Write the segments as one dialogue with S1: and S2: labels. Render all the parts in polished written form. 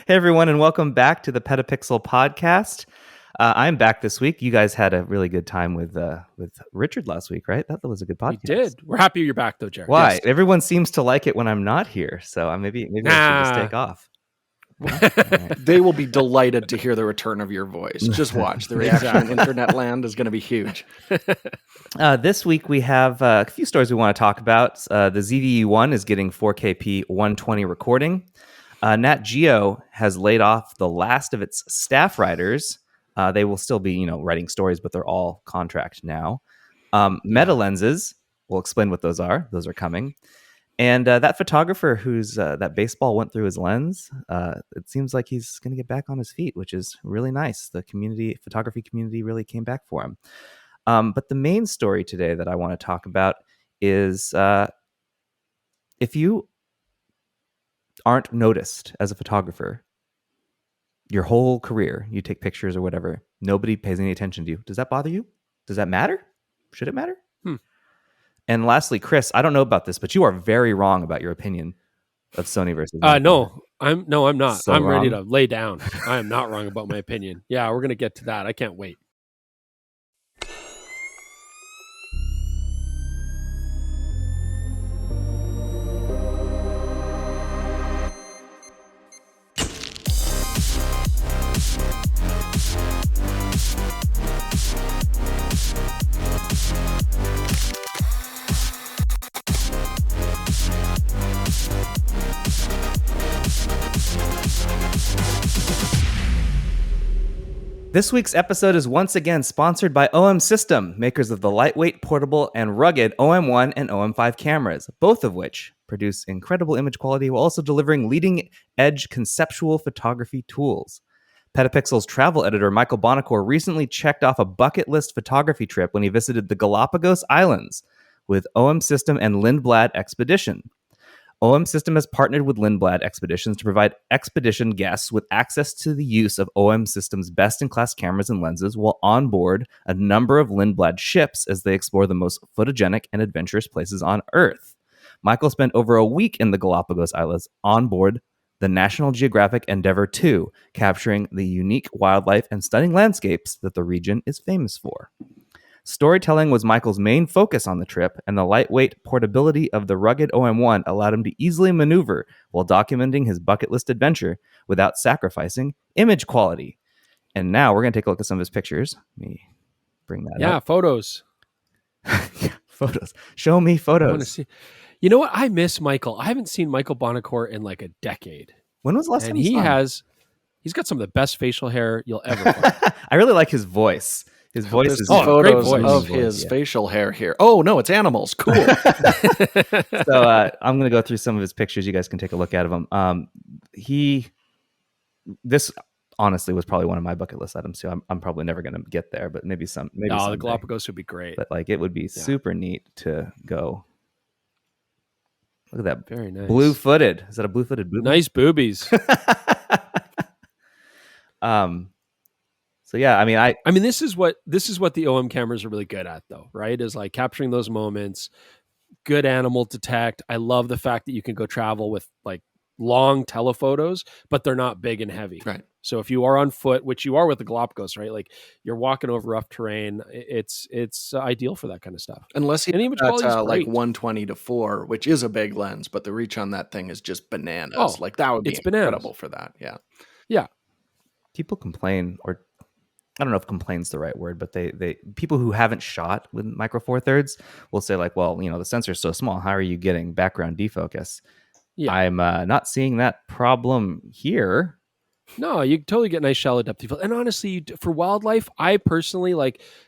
S1: Hey, everyone, and welcome back to the PetaPixel podcast. I'm back this week. You guys had a really good time with Richard last week, right? That was a good podcast.
S2: We did. We're happy you're back, though, Jaron.
S1: Why?
S2: Yes.
S1: Everyone seems to like it when I'm not here, so maybe I should just take off.
S3: They will be delighted to hear the return of your voice. Just watch. The reaction in internet land is going to be huge.
S1: This week we have a few stories we want to talk about. The ZV-E1 is getting 4K 120 recording. NatGeo has laid off the last of its staff writers. They will still be, writing stories, but they're all contract now. Metalenses, we'll explain what those are. Those are coming. And that photographer who's that baseball went through his lens, it seems like he's going to get back on his feet, which is really nice. The photography community really came back for him. But the main story today that I want to talk about is if you aren't noticed as a photographer your whole career, you take pictures or whatever, nobody pays any attention to you. Does that bother you? Does that matter? Should it matter? And lastly, Chris, I don't know about this, but you are very wrong about your opinion of Sony versus Nikon.
S2: No, I'm not.
S1: So
S2: I'm
S1: wrong?
S2: ready to lay down. I am not wrong about my opinion. Yeah, we're going to get to that. I can't wait.
S1: This week's episode is once again sponsored by OM System, makers of the lightweight, portable, and rugged OM1 and OM5 cameras, both of which produce incredible image quality while also delivering leading-edge conceptual photography tools. PetaPixel's travel editor Michael Bonacore recently checked off a bucket list photography trip when he visited the Galapagos Islands with OM System and Lindblad Expedition. OM System has partnered with Lindblad Expeditions to provide expedition guests with access to the use of OM System's best-in-class cameras and lenses while on board a number of Lindblad ships as they explore the most photogenic and adventurous places on Earth. Michael spent over a week in the Galapagos Islands on board the National Geographic Endeavour II, capturing the unique wildlife and stunning landscapes that the region is famous for. Storytelling was Michael's main focus on the trip, and the lightweight portability of the rugged OM1 allowed him to easily maneuver while documenting his bucket list adventure without sacrificing image quality. And now we're going to take a look at some of his pictures. Let me bring that up.
S2: Yeah, photos.
S1: Photos. Show me photos.
S2: I want to see. You know what? I miss Michael. I haven't seen Michael Bonacore in like a decade.
S1: When was the last time you saw him?
S2: He's got some of the best facial hair you'll ever find.
S1: I really like his voice. His voice is
S3: photos
S2: great voice.
S3: of his facial hair here. Oh no, it's animals. Cool.
S1: So I'm going to go through some of his pictures. You guys can take a look at them. This honestly was probably one of my bucket list items too. I'm probably never going to get there, but maybe someday.
S2: The Galapagos would be great.
S1: But like it would be super neat to go. Look at that.
S2: Very nice.
S1: Blue-footed. Is that a blue-footed booby?
S2: Nice boobies.
S1: So yeah, I mean,
S2: this is what the OM cameras are really good at, though, right? Is like capturing those moments, good animal detect. I love the fact that you can go travel with like long telephotos, but they're not big and heavy.
S3: Right.
S2: So if you are on foot, which you are with the Galapagos, right? Like you're walking over rough terrain, it's ideal for that kind of stuff.
S3: Unless you
S2: got
S3: like 120-4, which is a big lens, but the reach on that thing is just bananas.
S2: Oh,
S3: like that would be incredible for that. Yeah.
S2: Yeah.
S1: People complain, or I don't know if complain's the right word, but they people who haven't shot with micro four thirds will say like, well, the sensor's so small. How are you getting background defocus? Yeah. I'm not seeing that problem here.
S2: No, you totally get nice shallow depth of field. And honestly, for wildlife, I personally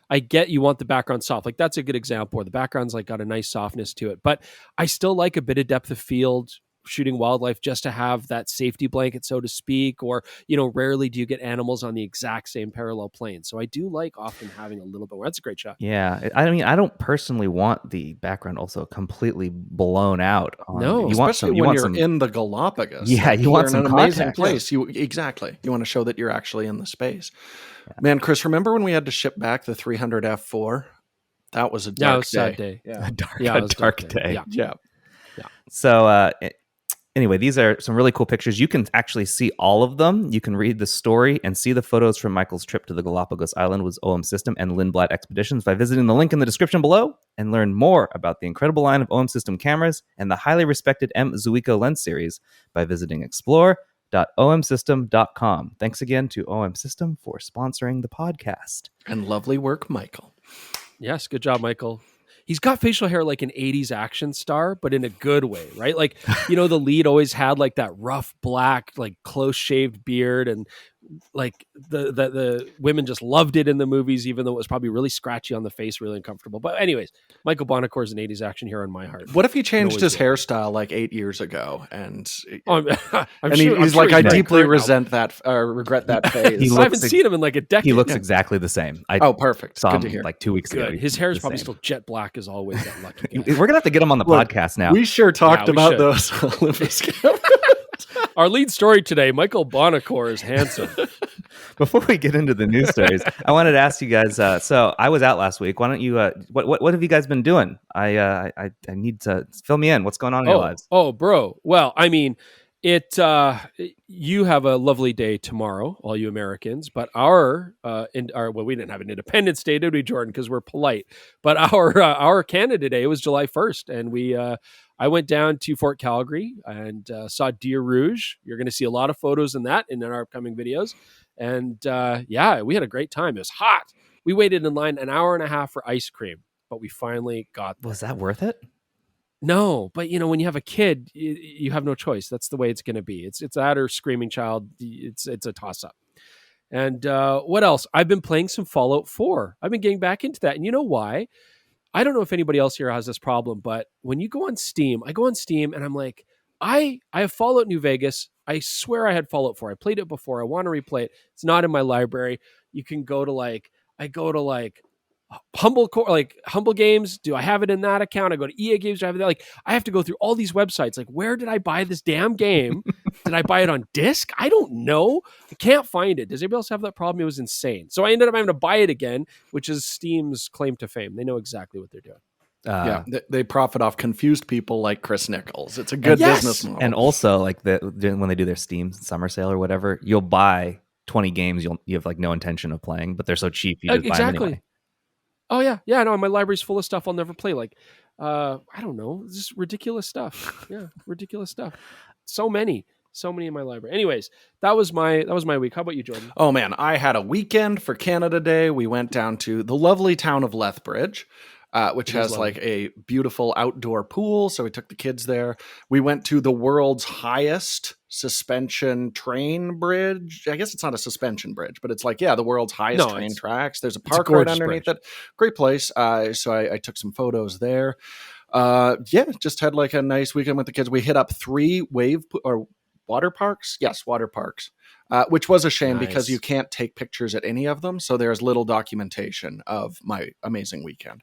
S2: I get you want the background soft. Like that's a good example where the background's like got a nice softness to it. But I still like a bit of depth of field shooting wildlife just to have that safety blanket, so to speak, or, rarely do you get animals on the exact same parallel plane. So I do like often having a little bit more. That's a great shot.
S1: Yeah. I mean, I don't personally want the background also completely blown out.
S3: No, especially when you're in the Galapagos.
S1: Yeah, you want some
S3: an amazing
S1: context.
S3: place. You want to show that you're actually in the space. Yeah. Man, Chris, remember when we had to ship back the 300 f4? That was a dark day.
S1: Sad day. Yeah. A dark day.
S3: Yeah.
S1: So Anyway, these are some really cool pictures. You can actually see all of them. You can read the story and see the photos from Michael's trip to the Galapagos Island with OM System and Lindblad Expeditions by visiting the link in the description below, and learn more about the incredible line of OM System cameras and the highly respected M Zuiko lens series by visiting explore.omsystem.com. Thanks again to OM System for sponsoring the podcast.
S3: And lovely work, Michael.
S2: Yes, good job, Michael. He's got facial hair like an 80s action star, but in a good way, right? Like, the lead always had like that rough black, like close shaved beard, and like the women just loved it in the movies, even though it was probably really scratchy on the face, really uncomfortable. But anyways, Michael Bonacore is an 80s action hero in my heart.
S3: What if he changed his hairstyle like 8 years ago and
S2: he's
S3: like, I deeply regret that phase.
S2: I haven't seen him in like a decade.
S1: He looks exactly the same.
S3: Perfect.
S1: Saw
S3: Good to
S1: him
S3: hear.
S1: like 2 weeks ago.
S2: His hair is probably still jet black as always. That lucky guy.
S1: We're gonna have to get him on the podcast now.
S3: We sure talked about
S2: should.
S3: those Olympus cameras.
S2: Our lead story today, Michael Bonacore is handsome.
S1: Before we get into the news stories, I wanted to ask you guys. So I was out last week. Why don't you? What have you guys been doing? I need to fill me in. What's going on in your lives?
S2: Oh, bro. Well, I mean, you have a lovely day tomorrow, all you Americans. But we didn't have an Independence Day, did we, Jordan? Because we're polite. But our Canada Day was July 1st, and I went down to Fort Calgary and saw Deer Rouge. You're going to see a lot of photos in our upcoming videos. And we had a great time. It was hot. We waited in line an hour and a half for ice cream, but we finally got there.
S1: Was that worth it?
S2: No, but when you have a kid, you have no choice. That's the way it's going to be. It's that or Screaming Child. It's a toss up. And what else? I've been playing some Fallout 4. I've been getting back into that. And you know why? I don't know if anybody else here has this problem, but when you go on Steam, I go on Steam and I'm like, I have Fallout New Vegas. I swear I had Fallout 4. I played it before. I want to replay it. It's not in my library. You can go to Humble Games. Do I have it in that account? I go to EA Games. Do I have it there? Like, I have to go through all these websites. Like, where did I buy this damn game? Did I buy it on disc? I don't know. I can't find it. Does anybody else have that problem? It was insane. So I ended up having to buy it again, which is Steam's claim to fame. They know exactly what they're doing.
S3: They profit off confused people like Chris Nichols. It's a good business model.
S1: And also, like when they do their Steam summer sale or whatever, you'll buy 20 games you have like no intention of playing, but they're so cheap you just buy them anyway.
S2: Oh yeah, no, my library's full of stuff I'll never play. Like, I don't know, just ridiculous stuff. Yeah, ridiculous stuff. So many in my library. Anyways, that was my week. How about you, Jordan?
S3: Oh man, I had a weekend for Canada Day. We went down to the lovely town of Lethbridge, which has like a beautiful outdoor pool. So we took the kids there. We went to the world's highest suspension train bridge. I guess it's not a suspension bridge, but it's like, the world's highest train tracks. There's a park right underneath it. Great place. So I took some photos there. Just had like a nice weekend with the kids. We hit up 3 water parks. Yes, water parks. Which was a shame because you can't take pictures at any of them. So there's little documentation of my amazing weekend.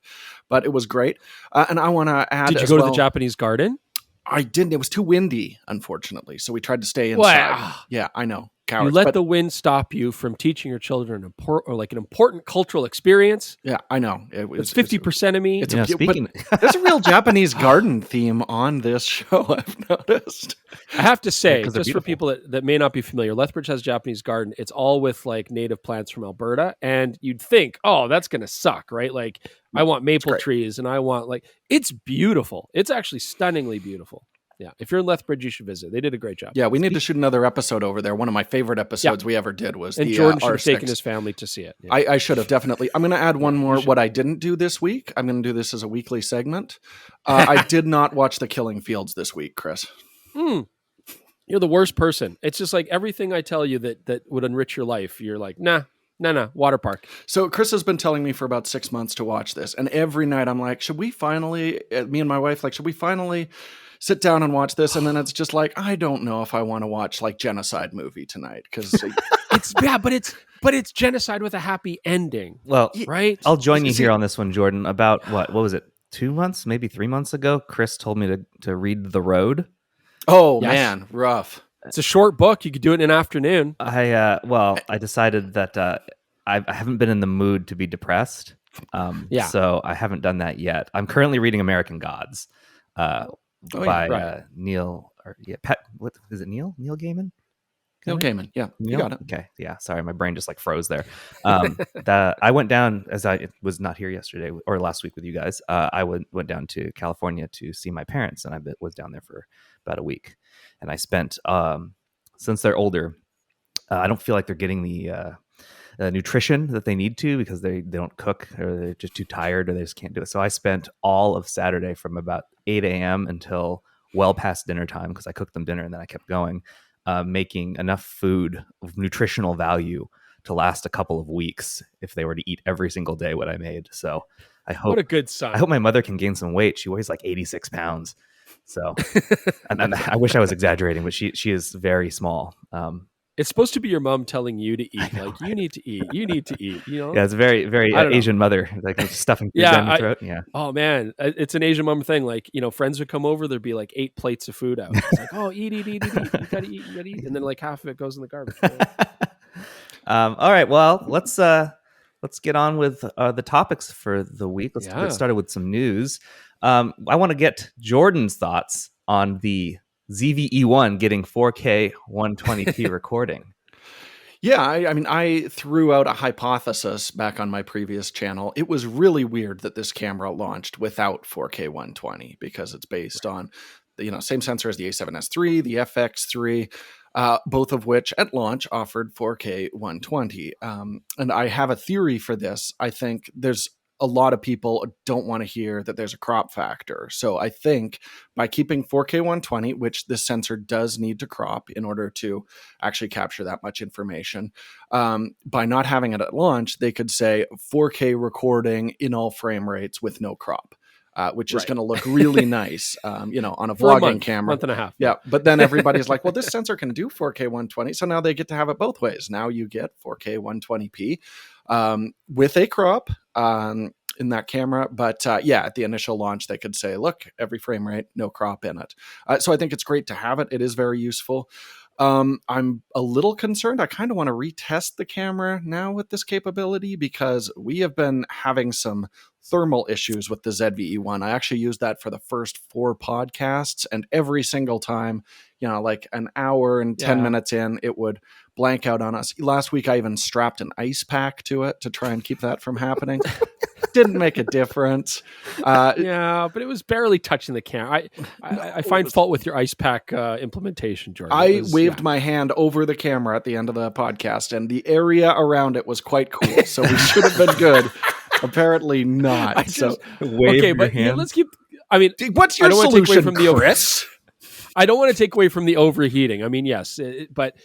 S3: But it was great. And I want to add,
S2: did you go to the Japanese garden?
S3: I didn't. It was too windy, unfortunately. So we tried to stay inside. Wow. Yeah, I know. Cowards,
S2: you let the wind stop you from teaching your children an important cultural experience.
S3: Yeah, I know.
S2: It's 50% of me.
S3: There's a real Japanese garden theme on this show, I've noticed.
S2: I have to say, just for people that may not be familiar, Lethbridge has a Japanese garden. It's all with like native plants from Alberta. And you'd think, oh, that's going to suck, right? Like I want maple trees and I want it's beautiful. It's actually stunningly beautiful. Yeah, if you're in Lethbridge, you should visit. They did a great job.
S3: Yeah, we need to shoot another episode over there. One of my favorite episodes we ever did was
S2: and Jordan should have taken his family to see it. Yeah.
S3: I should have, definitely. I'm going to add one more, what I didn't do this week. I'm going to do this as a weekly segment. I did not watch The Killing Fields this week, Chris.
S2: You're the worst person. It's just like everything I tell you that would enrich your life. You're like, nah, water park.
S3: So Chris has been telling me for about 6 months to watch this. And every night I'm like, should we finally sit down and watch this? And then it's just like, I don't know if I want to watch like genocide movie tonight because
S2: but it's genocide with a happy ending.
S1: Well,
S2: right?
S1: I'll join you here on this one, Jordan. About what was it? 2 months, maybe 3 months ago, Chris told me to read The Road.
S3: Oh man, rough.
S2: It's a short book. You could do it in an afternoon.
S1: I decided that I haven't been in the mood to be depressed. So I haven't done that yet. I'm currently reading American Gods. By Neil or yeah, Pet. What is it? Neil Gaiman.
S3: Neil Gaiman. Yeah, you got it.
S1: Okay, yeah. Sorry, my brain just like froze there. I went down as I was not here yesterday or last week with you guys. I went down to California to see my parents, and I was down there for about a week. And I spent since they're older, I don't feel like they're getting the nutrition that they need to because they don't cook or they're just too tired or they just can't do it. So I spent all of Saturday from about 8 a.m. until well past dinner time because I cooked them dinner and then I kept going. Making enough food of nutritional value to last a couple of weeks if they were to eat every single day what I made. So I hope
S2: What a good son.
S1: I hope my mother can gain some weight. She weighs like 86 pounds. So and I wish I was exaggerating, but she is very small.
S2: It's supposed to be your mom telling you to eat. Like, you need to eat. You need to eat. You know?
S1: Yeah, it's a very, very Asian mother, like stuffing food down your throat. Yeah.
S2: Oh man, it's an Asian mom thing. Like, friends would come over, there'd be like 8 plates of food out. It's like, oh, eat. You gotta eat, and then like half of it goes in the garbage.
S1: All right, well, let's get on with the topics for the week. Let's get started with some news. I want to get Jordan's thoughts on the ZV-E1 getting 4K 120p recording.
S3: Yeah, I mean, I threw out a hypothesis back on my previous channel. It was really weird that this camera launched without 4K 120 because it's based on the same sensor as the A7S III, the FX3, both of which at launch offered 4K 120. And I have a theory for this. I think there's a lot of people don't want to hear that there's a crop factor. So I think by keeping 4K 120, which this sensor does need to crop in order to actually capture that much information, by not having it at launch, they could say 4K recording in all frame rates with no crop. Which is going to look really nice, on a vlogging camera.
S2: Month and a half.
S3: Yeah, but then everybody's like, well, this sensor can do 4K 120, so now they get to have it both ways. Now you get 4K 120p with a crop in that camera. But at the initial launch, they could say, look, every frame rate, no crop in it. So I think it's great to have it. It is very useful. I'm a little concerned. I kind of want to retest the camera now with this capability because we have been having some thermal issues with the ZV-E1. I actually used that for the first 4 podcasts, and every single time, like an hour and 10 minutes in, it would blank out on us. Last week, I even strapped an ice pack to it to try and keep that from happening. Didn't make a difference.
S2: But it was barely touching the camera. I find fault with your ice pack implementation, Jordan.
S3: I waved my hand over the camera at the end of the podcast, and the area around it was quite cool. So we should have been good. Apparently not.
S2: Let's keep. I mean,
S3: what's your solution, Chris?
S2: I don't want to take away from the overheating. I mean, yes, but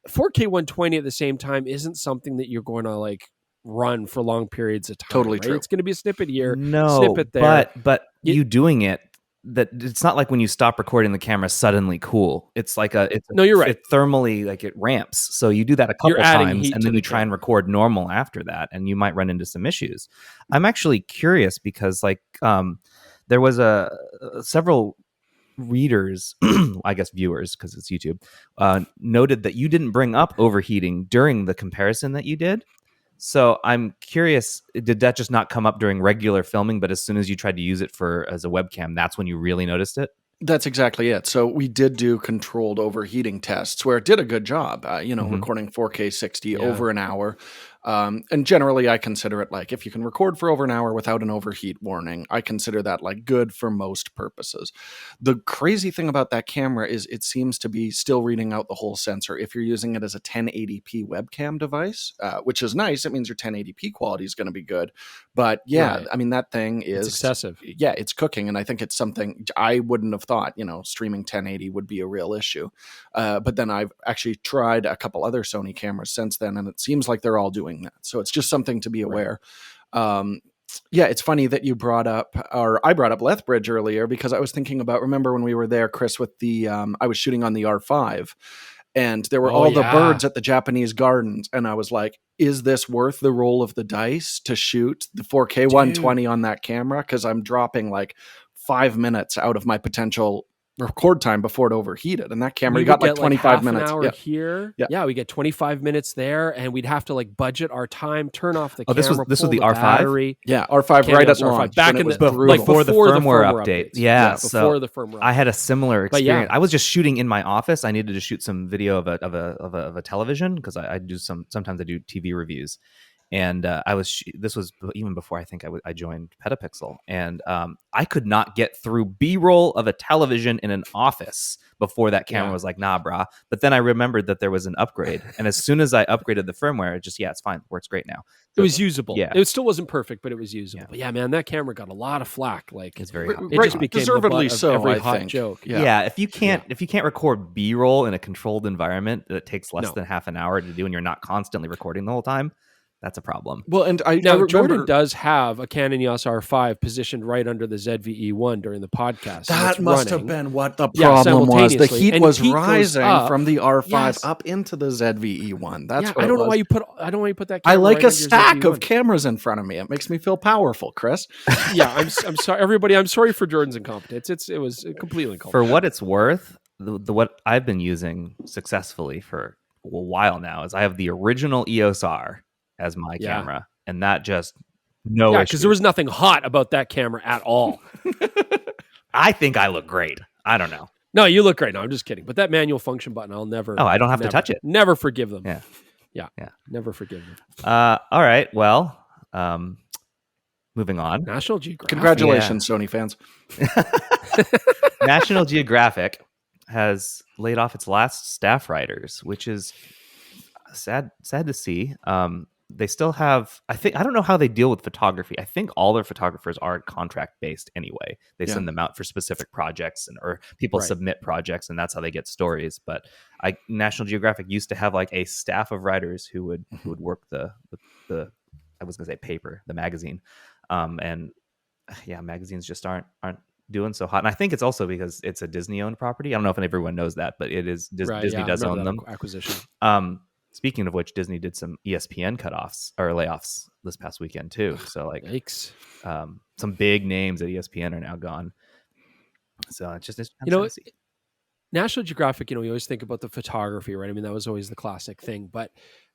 S2: 4K 120 at the same time isn't something that you're going to like run for long periods of time.
S3: Totally
S2: right?
S3: true.
S2: It's going to be a snippet here,
S1: no,
S2: snippet there.
S1: But you doing it, that it's not like when you stop recording the camera suddenly cool. It's like
S2: no, you're right.
S1: It thermally like it ramps. So you do that a couple times and then you try and record normal after that, and you might run into some issues. I'm actually curious because there was several readers, I guess viewers, because it's YouTube, noted that you didn't bring up overheating during the comparison that you did. So I'm curious, did that just not come up during regular filming, but as soon as you tried to use it as a webcam, that's when you really noticed it?
S3: That's exactly it. So we did do controlled overheating tests where it did a good job, recording 4K 60 over an hour. And generally, I consider it like if you can record for over an hour without an overheat warning, I consider that like good for most purposes. The crazy thing about that camera is it seems to be still reading out the whole sensor. If you're using it as a 1080p webcam device, which is nice, it means your 1080p quality is going to be good. But right. I mean, that thing is
S2: excessive.
S3: Yeah, it's cooking. And I think it's something I wouldn't have thought, streaming 1080 would be a real issue. But then I've actually tried a couple other Sony cameras since then, and it seems like they're all doing that. So it's just something to be aware. Right. It's funny that you brought up, or I brought up Lethbridge earlier because I was thinking about, remember when we were there, Chris, with the, I was shooting on the R5 and there were the birds at the Japanese gardens. And I was like, is this worth the roll of the dice to shoot the 4K 120 on that camera? Because I'm dropping like 5 minutes out of my potential record time before it overheated. And that camera,
S2: we
S3: you got
S2: would
S3: like
S2: get
S3: 25
S2: half
S3: minutes.
S2: an hour here.
S3: Yeah.
S2: Yeah, we get 25 minutes there, and we'd have to like budget our time, turn off the
S1: Oh,
S2: camera.
S1: this was
S2: pull
S1: the R5?
S2: battery.
S3: Yeah, R5
S2: Canon
S3: right at
S2: R5
S3: launch.
S2: back
S3: when
S2: in
S3: it was
S2: the-
S3: brutal.
S1: before the
S2: before the
S1: firmware
S2: firmware
S1: updates.
S2: updates.
S1: Yeah,
S2: Yeah,
S1: so
S2: before the firmware
S1: I had a similar
S2: But yeah.
S1: experience. I was just shooting in my office. I needed to shoot some video of a television because I do sometimes I do TV reviews. And this was even before I think I joined PetaPixel, and I could not get through B-roll of a television in an office before that camera was like, nah, brah. But then I remembered that there was an upgrade, and as soon as I upgraded the firmware, it's fine, works great now.
S2: It was usable.
S1: Yeah.
S2: It still wasn't perfect, but it was usable.
S1: Yeah.
S2: But yeah, man, that camera got a lot of flack. Like
S1: It's very hot.
S2: it just became
S3: deservedly
S2: the butt of
S3: so,
S2: every
S3: I
S2: hot
S3: think.
S2: joke.
S1: Yeah, if you can't record B-roll in a controlled environment that takes less than half an hour to do, and you're not constantly recording the whole time, that's a problem.
S3: Well, and I
S2: Now, Jordan
S3: remember
S2: does have a Canon EOS R5 positioned right under the ZV-E1 during the podcast.
S3: that
S2: and
S3: must
S2: it's
S3: have
S2: running.
S3: been what the problem was. The
S2: simultaneously.
S3: heat
S2: And
S3: was
S2: heat goes
S3: rising
S2: up.
S3: from the R5
S2: Yes.
S3: up into the ZV-E1. That's what
S2: I don't
S3: it
S2: know
S3: was.
S2: why you put that.
S3: I
S2: Camera
S3: like
S2: right
S3: a
S2: under your
S3: stack
S2: ZV-E1.
S3: of cameras in front of me. It makes me feel powerful, Chris.
S2: Yeah, I'm sorry, everybody. I'm sorry for Jordan's incompetence. It was completely incompetent.
S1: For what it's worth, what I've been using successfully for a while now is I have the original EOS R as my camera, and that just
S2: because there was nothing hot about that camera at all.
S1: I think I look great. I don't know.
S2: No, you look great. No, I'm just kidding. But that manual function button, I'll never.
S1: Oh, I don't have to touch it.
S2: Never forgive them.
S1: Yeah.
S2: Never forgive them.
S1: All right. Well, moving on.
S2: National Geographic.
S3: Congratulations, Sony fans.
S1: National Geographic has laid off its last staff writers, which is sad to see. They still have, I don't know how they deal with photography. I think all their photographers are contract based anyway. They send them out for specific projects, or people submit projects, and that's how they get stories. But National Geographic used to have like a staff of writers who would work the I was gonna say paper, the magazine, and magazines just aren't doing so hot. And I think it's also because it's a Disney owned property. I don't know if everyone knows that, but it is Disney does own them.
S2: Acquisition.
S1: Speaking of which, Disney did some ESPN cutoffs or layoffs this past weekend too. So like,
S2: Yikes.
S1: Some big names at ESPN are now gone. So it's just
S2: National Geographic. We always think about the photography, right? I mean, that was always the classic thing. But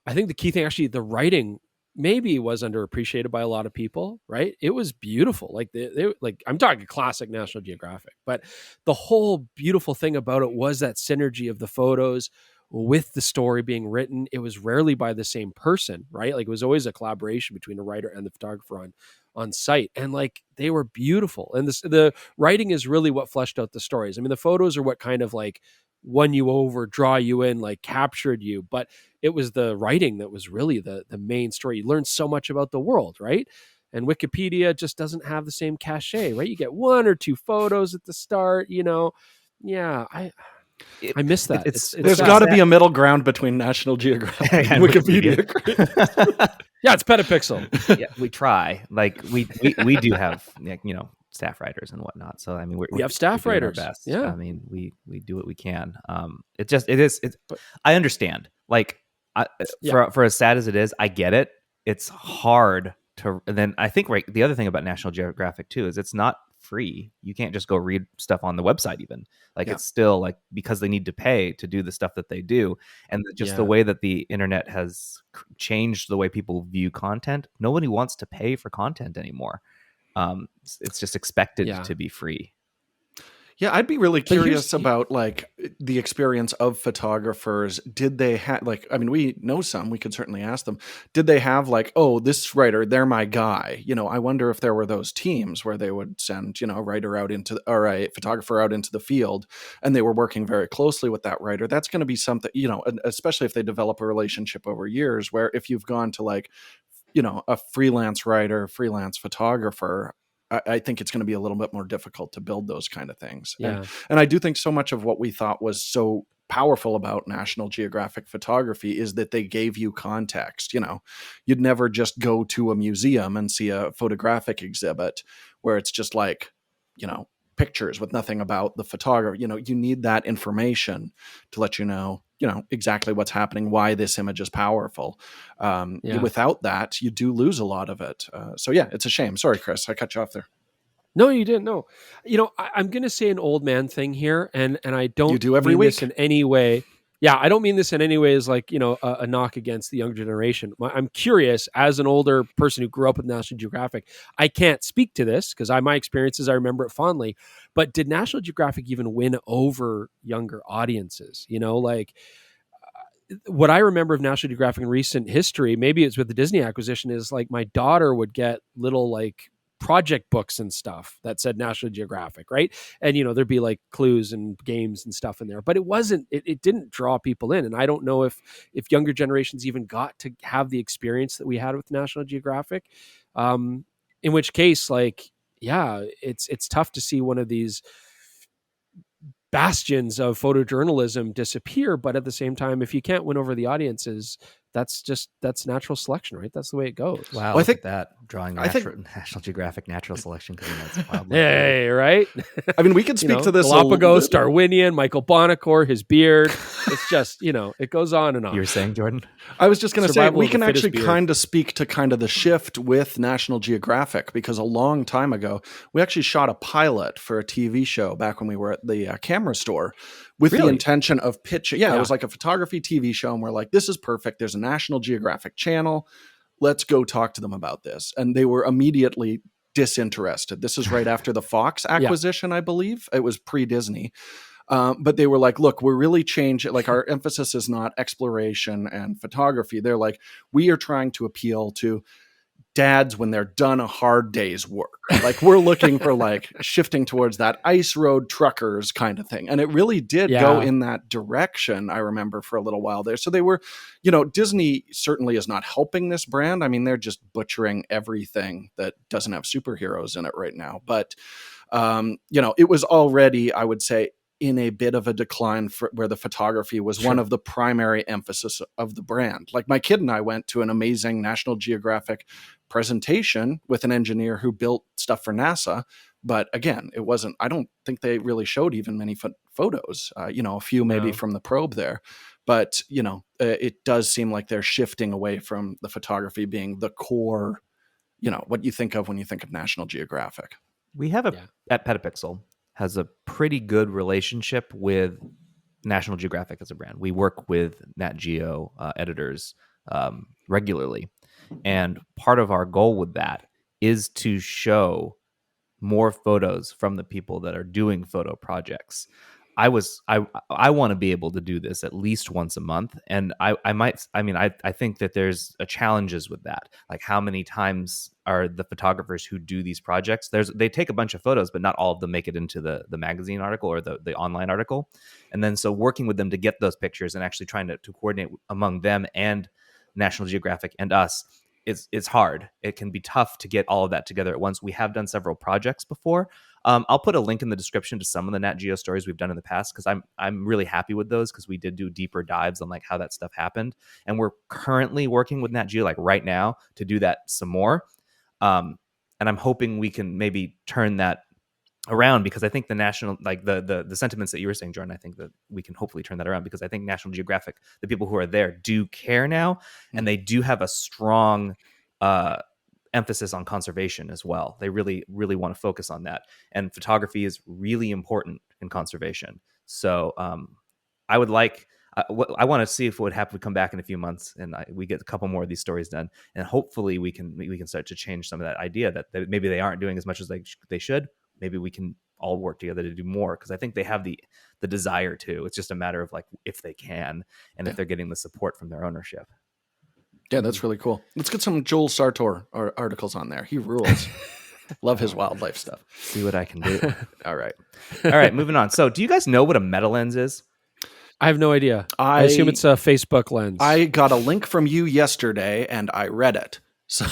S2: I think the key thing, actually, the writing maybe was underappreciated by a lot of people, right? It was beautiful. Like I'm talking classic National Geographic, but the whole beautiful thing about it was that synergy of the photos with the story being written. It was rarely by the same person, right? Like it was always a collaboration between the writer and the photographer on site. And like they were beautiful. And the writing is really what fleshed out the stories. I mean, the photos are what kind of like won you over, draw you in, like captured you. But it was the writing that was really the main story. You learn so much about the world, right? And Wikipedia just doesn't have the same cachet, right? You get one or two photos at the start, Yeah, I miss that.
S3: There's got to be a middle ground between National Geographic and Wikipedia.
S2: Yeah, it's PetaPixel.
S1: Yeah, we try. Like we do have staff writers and whatnot. So I mean, we
S2: have staff writers.
S1: Our best.
S2: Yeah,
S1: I mean, we do what we can. I understand. Like for as sad as it is, I get it. It's hard to. And then I think the other thing about National Geographic too is it's not free. You can't just go read stuff on the website even. Like it's still like, because they need to pay to do the stuff that they do. And just the way that the internet has changed the way people view content, nobody wants to pay for content anymore. It's just expected to be free.
S3: Yeah, I'd be really curious about like the experience of photographers. Did they have we know some, we could certainly ask them. Did they have like, oh, this writer, they're my guy? I wonder if there were those teams where they would send, a writer out or a photographer out into the field, and they were working very closely with that writer. That's going to be something, especially if they develop a relationship over years, where if you've gone to like, a freelance writer, freelance photographer, I think it's going to be a little bit more difficult to build those kind of things.
S2: Yeah.
S3: And I do think so much of what we thought was so powerful about National Geographic photography is that they gave you context. You'd never just go to a museum and see a photographic exhibit where it's just like, pictures with nothing about the photographer. You need that information to let you know exactly what's happening, why this image is powerful. Without that, you do lose a lot of it. So yeah, it's a shame. Sorry, Chris, I cut you off there.
S2: No, you didn't. No, I'm going to say an old man thing here, and I don't
S3: You do every
S2: mean
S3: week.
S2: this in any way. Yeah, I don't mean this in any way as like a knock against the younger generation. I'm curious, as an older person who grew up with National Geographic, I can't speak to this because my experiences, I remember it fondly. But did National Geographic even win over younger audiences? Like what I remember of National Geographic in recent history, maybe it's with the Disney acquisition, is like my daughter would get little like project books and stuff that said National Geographic, right? And there'd be like clues and games and stuff in there, but it didn't draw people in. And I don't know if younger generations even got to have the experience that we had with National Geographic. In which case, like, yeah, it's tough to see one of these bastions of photojournalism disappear, but at the same time, if you can't win over the audiences, that's natural selection, right? That's the way it goes.
S1: Wow,
S3: Well, I
S1: look
S3: think-
S1: at that drawing
S3: I think-
S1: National Geographic natural selection because that's wildlife.
S2: Hey, right?
S3: I mean, we could speak to this.
S2: Galapagos, Darwinian, Michael Bonacore, his beard. It's just, it goes on and on.
S1: You were saying, Jordan?
S3: I was just going to say,
S2: Survival
S3: we
S2: of the
S3: can
S2: fittest
S3: actually
S2: beard.
S3: kind of speak to kind of the shift with National Geographic, because a long time ago, we actually shot a pilot for a TV show back when we were at the camera store with the
S1: Really?
S3: intention of pitching. Yeah,
S2: Yeah.
S3: it was like a photography TV show. And we're like, this is perfect. There's a National Geographic channel. Let's go talk to them about this. And they were immediately disinterested. This is right after the Fox acquisition, I believe. It was pre-Disney. But they were like, look, we're really changing. Like, our emphasis is not exploration and photography. They're like, we are trying to appeal to dads when they're done a hard day's work. Like, we're looking for like shifting towards that ice road truckers kind of thing. And it really did go in that direction, I remember, for a little while there. So they were, Disney certainly is not helping this brand. I mean, they're just butchering everything that doesn't have superheroes in it right now. But, it was already, I would say, in a bit of a decline where the photography was one of the primary emphasis of the brand. Like, my kid and I went to an amazing National Geographic presentation with an engineer who built stuff for NASA. But again, I don't think they really showed even many photos, a few maybe from the probe there. But, it does seem like they're shifting away from the photography being the core, what you think of when you think of National Geographic.
S1: We have at PetaPixel has a pretty good relationship with National Geographic as a brand. We work with NatGeo editors regularly. And part of our goal with that is to show more photos from the people that are doing photo projects. I want to be able to do this at least once a month. And I think that there's challenges with that. Like, how many times are the photographers who do these projects? They take a bunch of photos, but not all of them make it into the magazine article or the online article. And then so working with them to get those pictures and actually trying to coordinate among them and National Geographic and us, it's hard. It can be tough to get all of that together at once. We have done several projects before. I'll put a link in the description to some of the NatGeo stories we've done in the past, because I'm really happy with those, because we did do deeper dives on like how that stuff happened. And we're currently working with NatGeo like right now to do that some more. And I'm hoping we can maybe turn that around, because I think the national, like the sentiments that you were saying, Jordan, I think that we can hopefully turn that around, because I think National Geographic, the people who are there, do care now, and they do have a strong emphasis on conservation as well. They really, really want to focus on that, and photography is really important in conservation. So I would like. I want to see if what would happen. We come back in a few months and we get a couple more of these stories done, and hopefully we can start to change some of that idea that maybe they aren't doing as much as they should. Maybe we can all work together to do more, because I think they have the desire to. It's just a matter of like if they can, and if they're getting the support from their ownership.
S3: Yeah, that's really cool. Let's get some Joel Sartor articles on there. He rules. Love his wildlife stuff.
S1: See what I can do.
S3: All right.
S1: Moving on. So, do you guys know what a Metalens is?
S2: I have no idea. I assume it's a Facebook lens.
S3: I got a link from you yesterday and I read it. So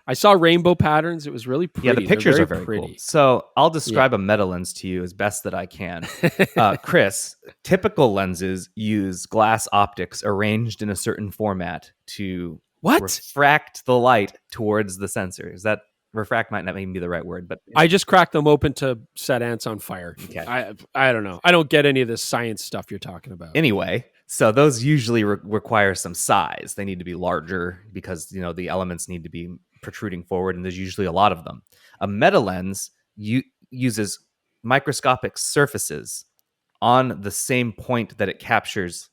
S2: I saw rainbow patterns. It was really pretty.
S1: Yeah, the pictures
S2: They're
S1: are very
S2: pretty.
S1: cool. So I'll describe a meta lens to you as best that I can. Chris, typical lenses use glass optics arranged in a certain format to refract the light towards the sensor. Is that refract might not even be the right word, but
S2: I just cracked them open to set ants on fire.
S1: Okay.
S2: I don't know. I don't get any of this science stuff you're talking about.
S1: Anyway, so those usually require some size. They need to be larger because the elements need to be protruding forward, and there's usually a lot of them. A meta lens uses microscopic surfaces on the same point that it captures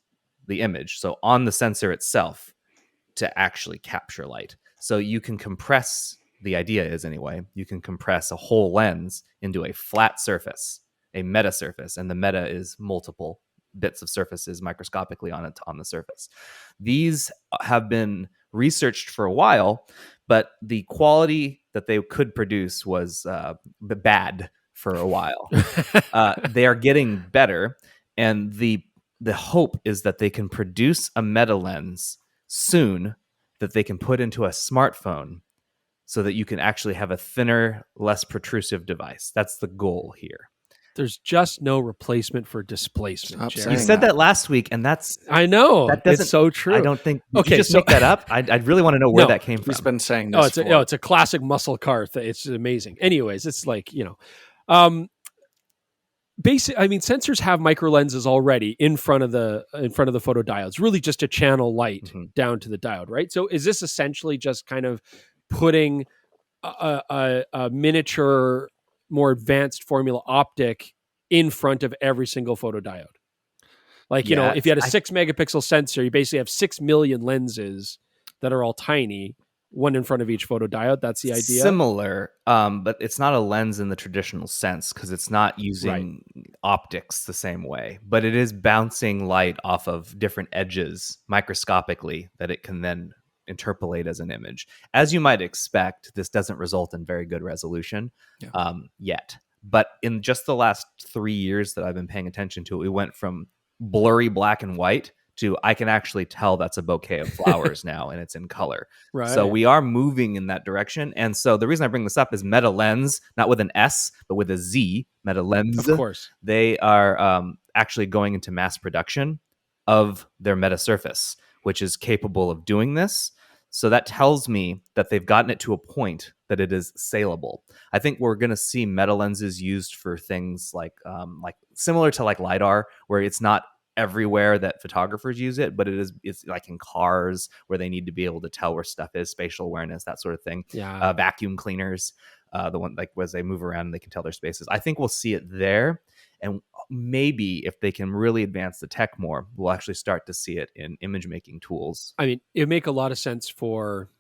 S1: the image, so on the sensor itself, to actually capture light. So you can compress, the idea is anyway, you can compress a whole lens into a flat surface, a meta surface, and the meta is multiple bits of surfaces microscopically on the surface. These have been researched for a while, but the quality that they could produce was bad for a while. They are getting better, and the hope is that they can produce a meta lens soon that they can put into a smartphone so that you can actually have a thinner, less protrusive device. That's the goal here.
S2: There's just no replacement for displacement.
S1: You said that last week, and
S2: I know. It's so true.
S1: I don't think. Did you just make that up? I'd really want to know where that came from.
S3: He's been saying this.
S2: It's a classic muscle car thing. It's amazing. Anyways, it's like, sensors have micro lenses already in front of the photodiodes, really just to channel light down to the diode, right? So is this essentially just kind of putting a miniature, more advanced formula optic in front of every single photodiode? Like, if you had a 6 megapixel sensor, you basically have 6 million lenses that are all tiny, one in front of each photodiode. That's the idea.
S1: Similar, but it's not a lens in the traditional sense because it's not using optics the same way, but it is bouncing light off of different edges microscopically that it can then interpolate as an image. As you might expect, this doesn't result in very good resolution yet. But in just the last 3 years that I've been paying attention to it, we went from blurry black and white to I can actually tell that's a bouquet of flowers now, and it's in color. Right. So we are moving in that direction. And so the reason I bring this up is Metalenses, not with an S, but with a Z, Metalenses.
S2: Of course.
S1: They are actually going into mass production of their meta surface, which is capable of doing this. So that tells me that they've gotten it to a point that it is saleable. I think we're going to see meta lenses used for things like similar to like LiDAR, where it's not everywhere that photographers use it, but it's like in cars where they need to be able to tell where stuff is, spatial awareness, that sort of thing.
S2: Yeah.
S1: Vacuum cleaners, the one like as they move around, they can tell their spaces. I think we'll see it there. And maybe if they can really advance the tech more, we'll actually start to see it in image making tools.
S2: I mean, it would make a lot of sense for,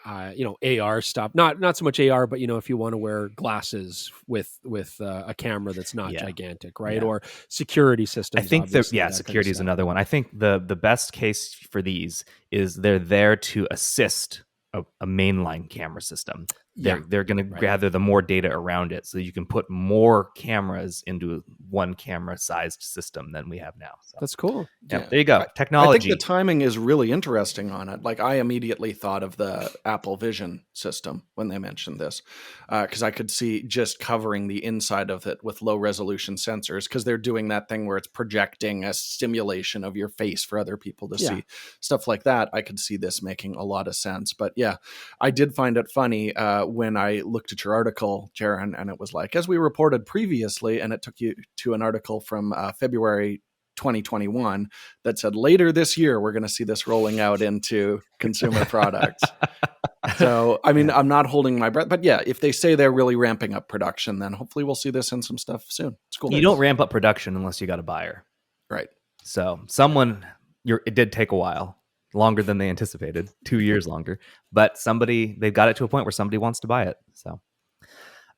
S2: AR stuff. Not so much AR, but if you want to wear glasses with a camera that's not gigantic, right? Yeah. Or security systems.
S1: I think security is another one. I think the best case for these is they're there to assist a mainline camera system. They're going to gather the more data around it so you can put more cameras into one camera sized system than we have now. So
S2: that's cool.
S1: Yeah. There you go. Technology.
S3: I think the timing is really interesting on it. Like I immediately thought of the Apple Vision system when they mentioned this, because I could see just covering the inside of it with low resolution sensors, because they're doing that thing where it's projecting a simulation of your face for other people to see, stuff like that. I could see this making a lot of sense. But yeah, I did find it funny when I looked at your article, Jaron, and it was like, as we reported previously, and it took you to an article from February 2021 that said later this year, we're going to see this rolling out into consumer products. So, I mean, I'm not holding my breath, but yeah, if they say they're really ramping up production, then hopefully we'll see this in some stuff soon. It's cool.
S1: You don't ramp up production unless you got a buyer.
S3: Right.
S1: So it did take a while. Longer than they anticipated, 2 years longer, but they've got it to a point where somebody wants to buy it. So,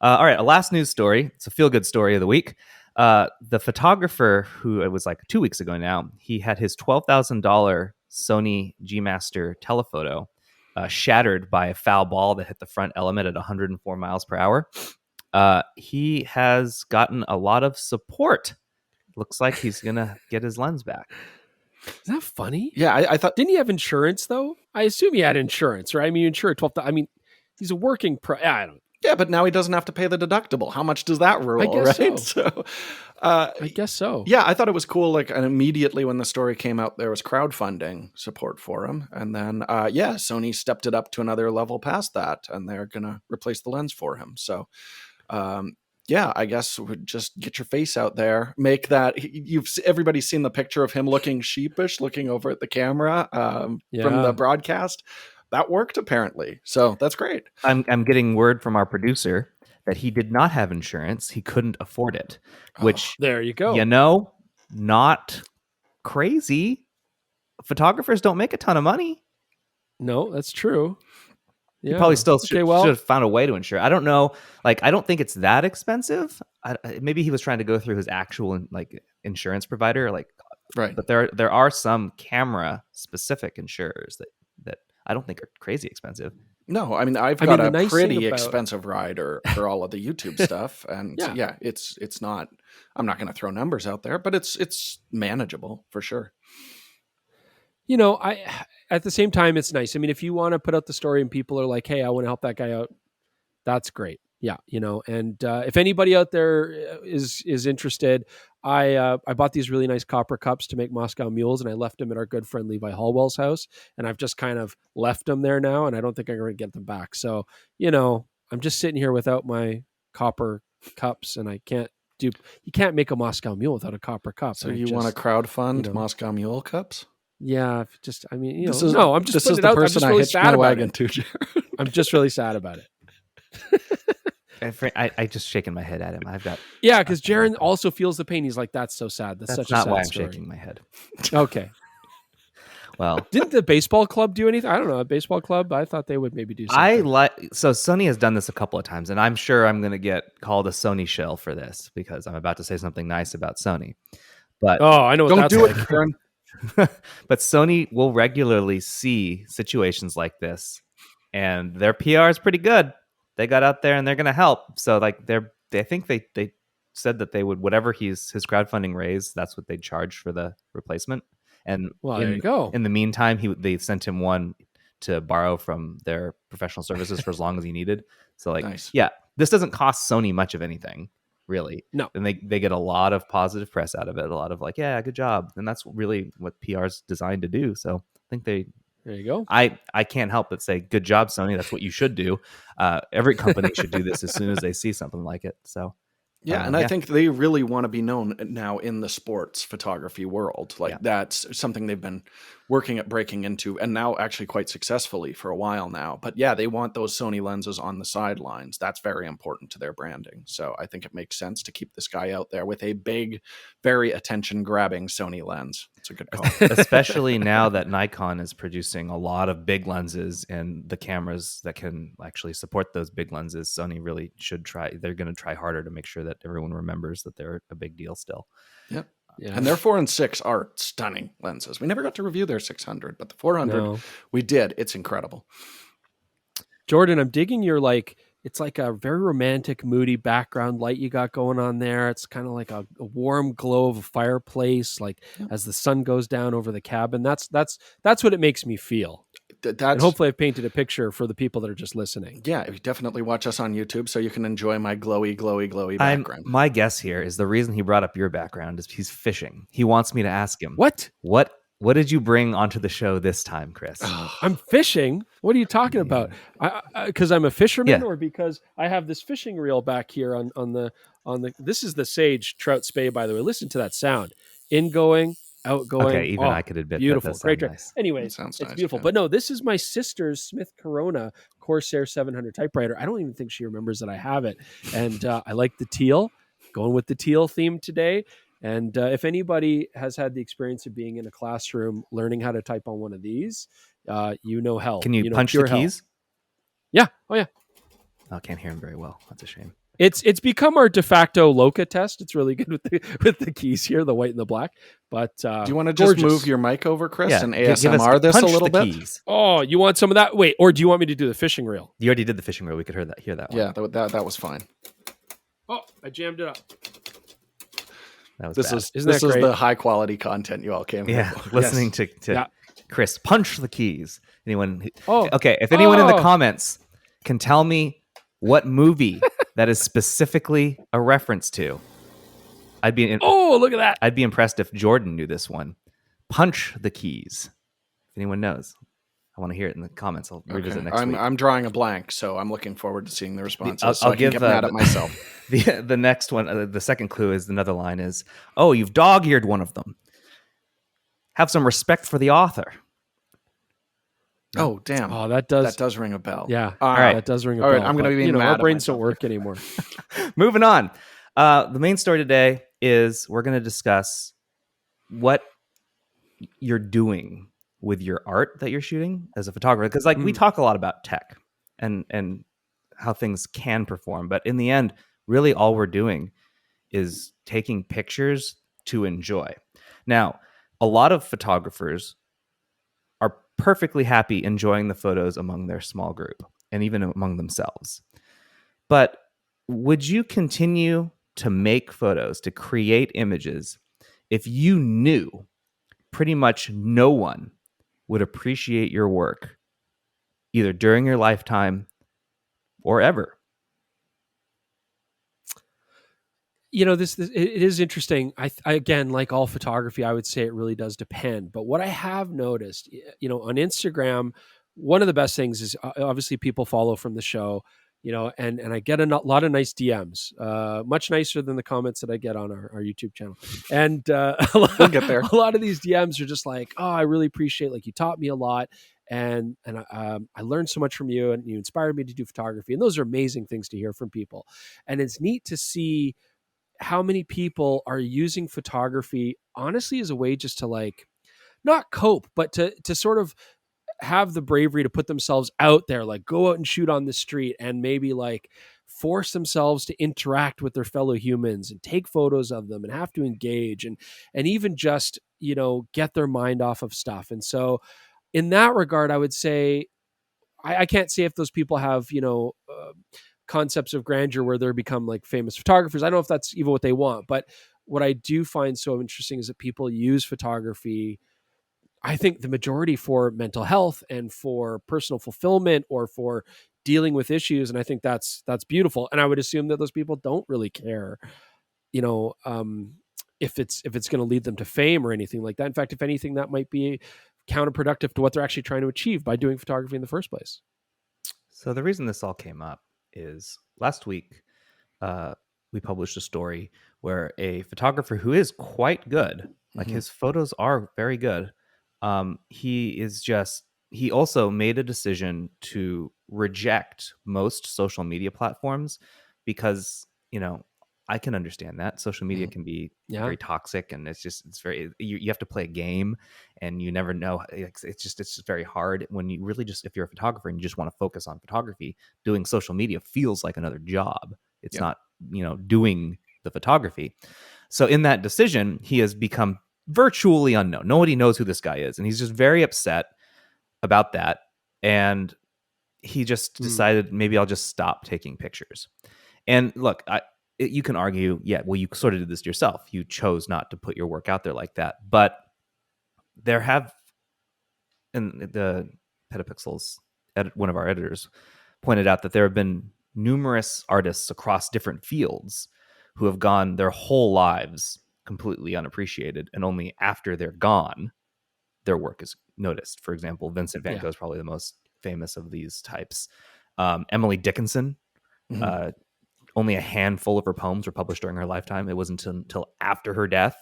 S1: all right, a last news story. It's a feel-good story of the week. The photographer who, it was like 2 weeks ago now, he had his $12,000 Sony G Master telephoto shattered by a foul ball that hit the front element at 104 miles per hour. He has gotten a lot of support. Looks like he's gonna get his lens back.
S2: Is that funny?
S3: Yeah, I thought.
S2: Didn't he have insurance though? I assume he had insurance, right? I mean, you insure 12,000. I mean, he's a working I don't.
S3: Yeah, but now he doesn't have to pay the deductible. How much does that rule? I guess right? So
S2: I guess so.
S3: Yeah, I thought it was cool. Like, and immediately when the story came out, there was crowdfunding support for him, and then Sony stepped it up to another level past that, and they're gonna replace the lens for him. So. Yeah, I guess just get your face out there. Make that. Everybody's seen the picture of him looking sheepish, looking over at the camera from the broadcast. that worked apparently. So that's great.
S1: I'm getting word from our producer that he did not have insurance. He couldn't afford it, which,
S2: there you go.
S1: Not crazy. Photographers don't make a ton of money.
S2: No, that's true.
S1: He probably still should have found a way to insure. I don't know. Like, I don't think it's that expensive. Maybe he was trying to go through his actual insurance provider.
S3: Right.
S1: But there are some camera specific insurers that I don't think are crazy expensive.
S3: No, I mean, I've got a pretty expensive rider for all of the YouTube stuff. And it's not, I'm not going to throw numbers out there, but it's manageable for sure.
S2: At the same time, it's nice. I mean, if you want to put out the story and people are like, hey, I want to help that guy out, that's great. Yeah. And if anybody out there is interested, I bought these really nice copper cups to make Moscow mules, and I left them at our good friend Levi Hallwell's house, and I've just kind of left them there now, and I don't think I'm going to get them back. So, I'm just sitting here without my copper cups, and you can't make a Moscow mule without a copper cup.
S3: So you want to crowdfund Moscow mule cups?
S2: Yeah, I'm just
S3: I'm just
S2: this
S3: is the person I hitched my wagon to, Jaron.
S2: I'm just really sad about it.
S1: I just shaking my head at him. I've got
S2: because Jaron also feels the pain. He's like, "That's so sad. That's such a sad
S1: not why I'm
S2: story."
S1: shaking my head.
S2: Okay.
S1: Well,
S2: didn't the baseball club do anything? I don't know. A baseball club. I thought they would maybe do something.
S1: So Sony has done this a couple of times, and I'm sure I'm going to get called a Sony shill for this because I'm about to say something nice about Sony. But
S2: I know.
S3: Don't do it,
S2: like.
S3: Jaron.
S1: But Sony will regularly see situations like this, and their PR is pretty good. They got out there and they're going to help. So I think they said that they would, whatever his crowdfunding raise, that's what they'd charge for the replacement. And
S2: there you go.
S1: In the meantime, they sent him one to borrow from their professional services for as long as he needed. So
S3: nice.
S1: This doesn't cost Sony much of anything, really.
S2: No.
S1: And they get a lot of positive press out of it. A lot of good job. And that's really what PR is designed to do. So I think there
S2: you go.
S1: I can't help but say, good job, Sony. That's what you should do. Every company should do this as soon as they see something like it. So,
S3: I think they really want to be known now in the sports photography world. That's something they've been working at breaking into, and now actually quite successfully for a while now. But they want those Sony lenses on the sidelines. That's very important to their branding. So I think it makes sense to keep this guy out there with a big, very attention-grabbing Sony lens. It's a good call.
S1: Especially now that Nikon is producing a lot of big lenses and the cameras that can actually support those big lenses. Sony really should try. They're going to try harder to make sure that everyone remembers that they're a big deal still.
S3: Yep. Yeah. And their 4 and 6 are stunning lenses. We never got to review their 600, but the 400 we did. It's incredible.
S2: Jordan, I'm digging your it's like a very romantic, moody background light you got going on there. It's kind of like a warm glow of a fireplace, as the sun goes down over the cabin. That's what it makes me feel. And hopefully I've painted a picture for the people that are just listening.
S3: Yeah, you definitely watch us on YouTube so you can enjoy my glowy background.
S1: My guess here is the reason he brought up your background is he's fishing. He wants me to ask him. What did you bring onto the show this time, Chris?
S2: I'm fishing? What are you talking about? Because I'm a fisherman, or because I have this fishing reel back here on the this is the Sage Trout Spey, by the way. Listen to that sound. Ingoing, outgoing.
S1: Okay, even I could admit
S2: beautiful.
S1: That
S2: Great.
S1: nice.
S2: Anyways, it's beautiful. Yeah. But no, this is my sister's Smith Corona Corsair 700 typewriter. I don't even think she remembers that I have it. And I like the teal. Going with the teal theme today. And if anybody has had the experience of being in a classroom learning how to type on one of these, hell.
S1: Can you punch the keys?
S2: Yeah. Oh, yeah.
S1: I can't hear him very well. That's a shame.
S2: It's become our de facto Loca test. It's really good with the keys here, the white and the black. But
S3: do you want to just move your mic over, Chris, and ASMR this a little bit?
S1: Keys.
S2: Oh, you want some of that? Wait, or do you want me to do the fishing reel?
S1: You already did the fishing reel. We could hear that one.
S3: Yeah, that was fine.
S2: Oh, I jammed it up.
S1: This
S3: is the high quality content you all came here for.
S1: Listening to Chris punch the keys. Okay, if anyone in the comments can tell me what movie that is specifically a reference to, I'd be
S2: look at that.
S1: I'd be impressed if Jordan knew this one. Punch the keys. If anyone knows, I want to hear it in the comments. I'll revisit next week.
S3: I'm drawing a blank, so I'm looking forward to seeing the responses. I can get mad at myself.
S1: The next one, the second clue is another line is, "Oh, you've dog-eared one of them. Have some respect for the author."
S3: Oh, damn.
S2: Oh, that does
S3: ring a bell.
S2: Yeah.
S3: All
S1: right.
S2: That does ring a
S3: All
S2: bell.
S3: right, I'm going to
S2: but,
S3: be mad
S2: our
S3: at
S2: brains don't
S3: myself
S2: work
S3: here.
S2: anymore.
S1: Moving on. The main story today is we're going to discuss what you're doing with your art that you're shooting as a photographer. Because we talk a lot about tech and how things can perform. But in the end, really all we're doing is taking pictures to enjoy. Now, a lot of photographers are perfectly happy enjoying the photos among their small group and even among themselves. But would you continue to make photos, to create images, if you knew pretty much no one would appreciate your work either during your lifetime or ever?
S2: This it is interesting. I again, like all photography, I would say it really does depend. But what I have noticed, on Instagram, one of the best things is obviously people follow from the show, and I get a lot of nice DMs, much nicer than the comments that I get on our YouTube channel. And
S3: We'll get there.
S2: a lot of these DMs are just like, oh, I really appreciate, like, you taught me a lot. And I learned so much from you, and you inspired me to do photography. And those are amazing things to hear from people. And it's neat to see how many people are using photography honestly as a way just to, like, not cope, but to sort of have the bravery to put themselves out there, like go out and shoot on the street and maybe like force themselves to interact with their fellow humans and take photos of them and have to engage and even just, get their mind off of stuff. And so in that regard, I would say I can't say if those people have, concepts of grandeur where they're become like famous photographers. I don't know if that's even what they want, but what I do find so interesting is that people use photography, I think the majority, for mental health and for personal fulfillment or for dealing with issues. And I think that's beautiful. And I would assume that those people don't really care, if it's going to lead them to fame or anything like that. In fact, if anything, that might be counterproductive to what they're actually trying to achieve by doing photography in the first place.
S1: So the reason this all came up is last week we published a story where a photographer who is quite good, like his photos are very good, he also made a decision to reject most social media platforms because, I can understand that social media can be very toxic, and it's very, you have to play a game and you never know. It's just very hard when you really if you're a photographer and you just want to focus on photography, doing social media feels like another job. It's not, doing the photography. So in that decision, he has become virtually unknown. Nobody knows who this guy is. And he's just very upset about that. And he just decided, maybe I'll just stop taking pictures. And look, you can argue, well, you sort of did this yourself. You chose not to put your work out there like that. But there have, and the PetaPixels, one of our editors, pointed out that there have been numerous artists across different fields who have gone their whole lives completely unappreciated, and only after they're gone, their work is noticed. For example, Vincent van Gogh is probably the most famous of these types. Emily Dickinson, only a handful of her poems were published during her lifetime. It wasn't until after her death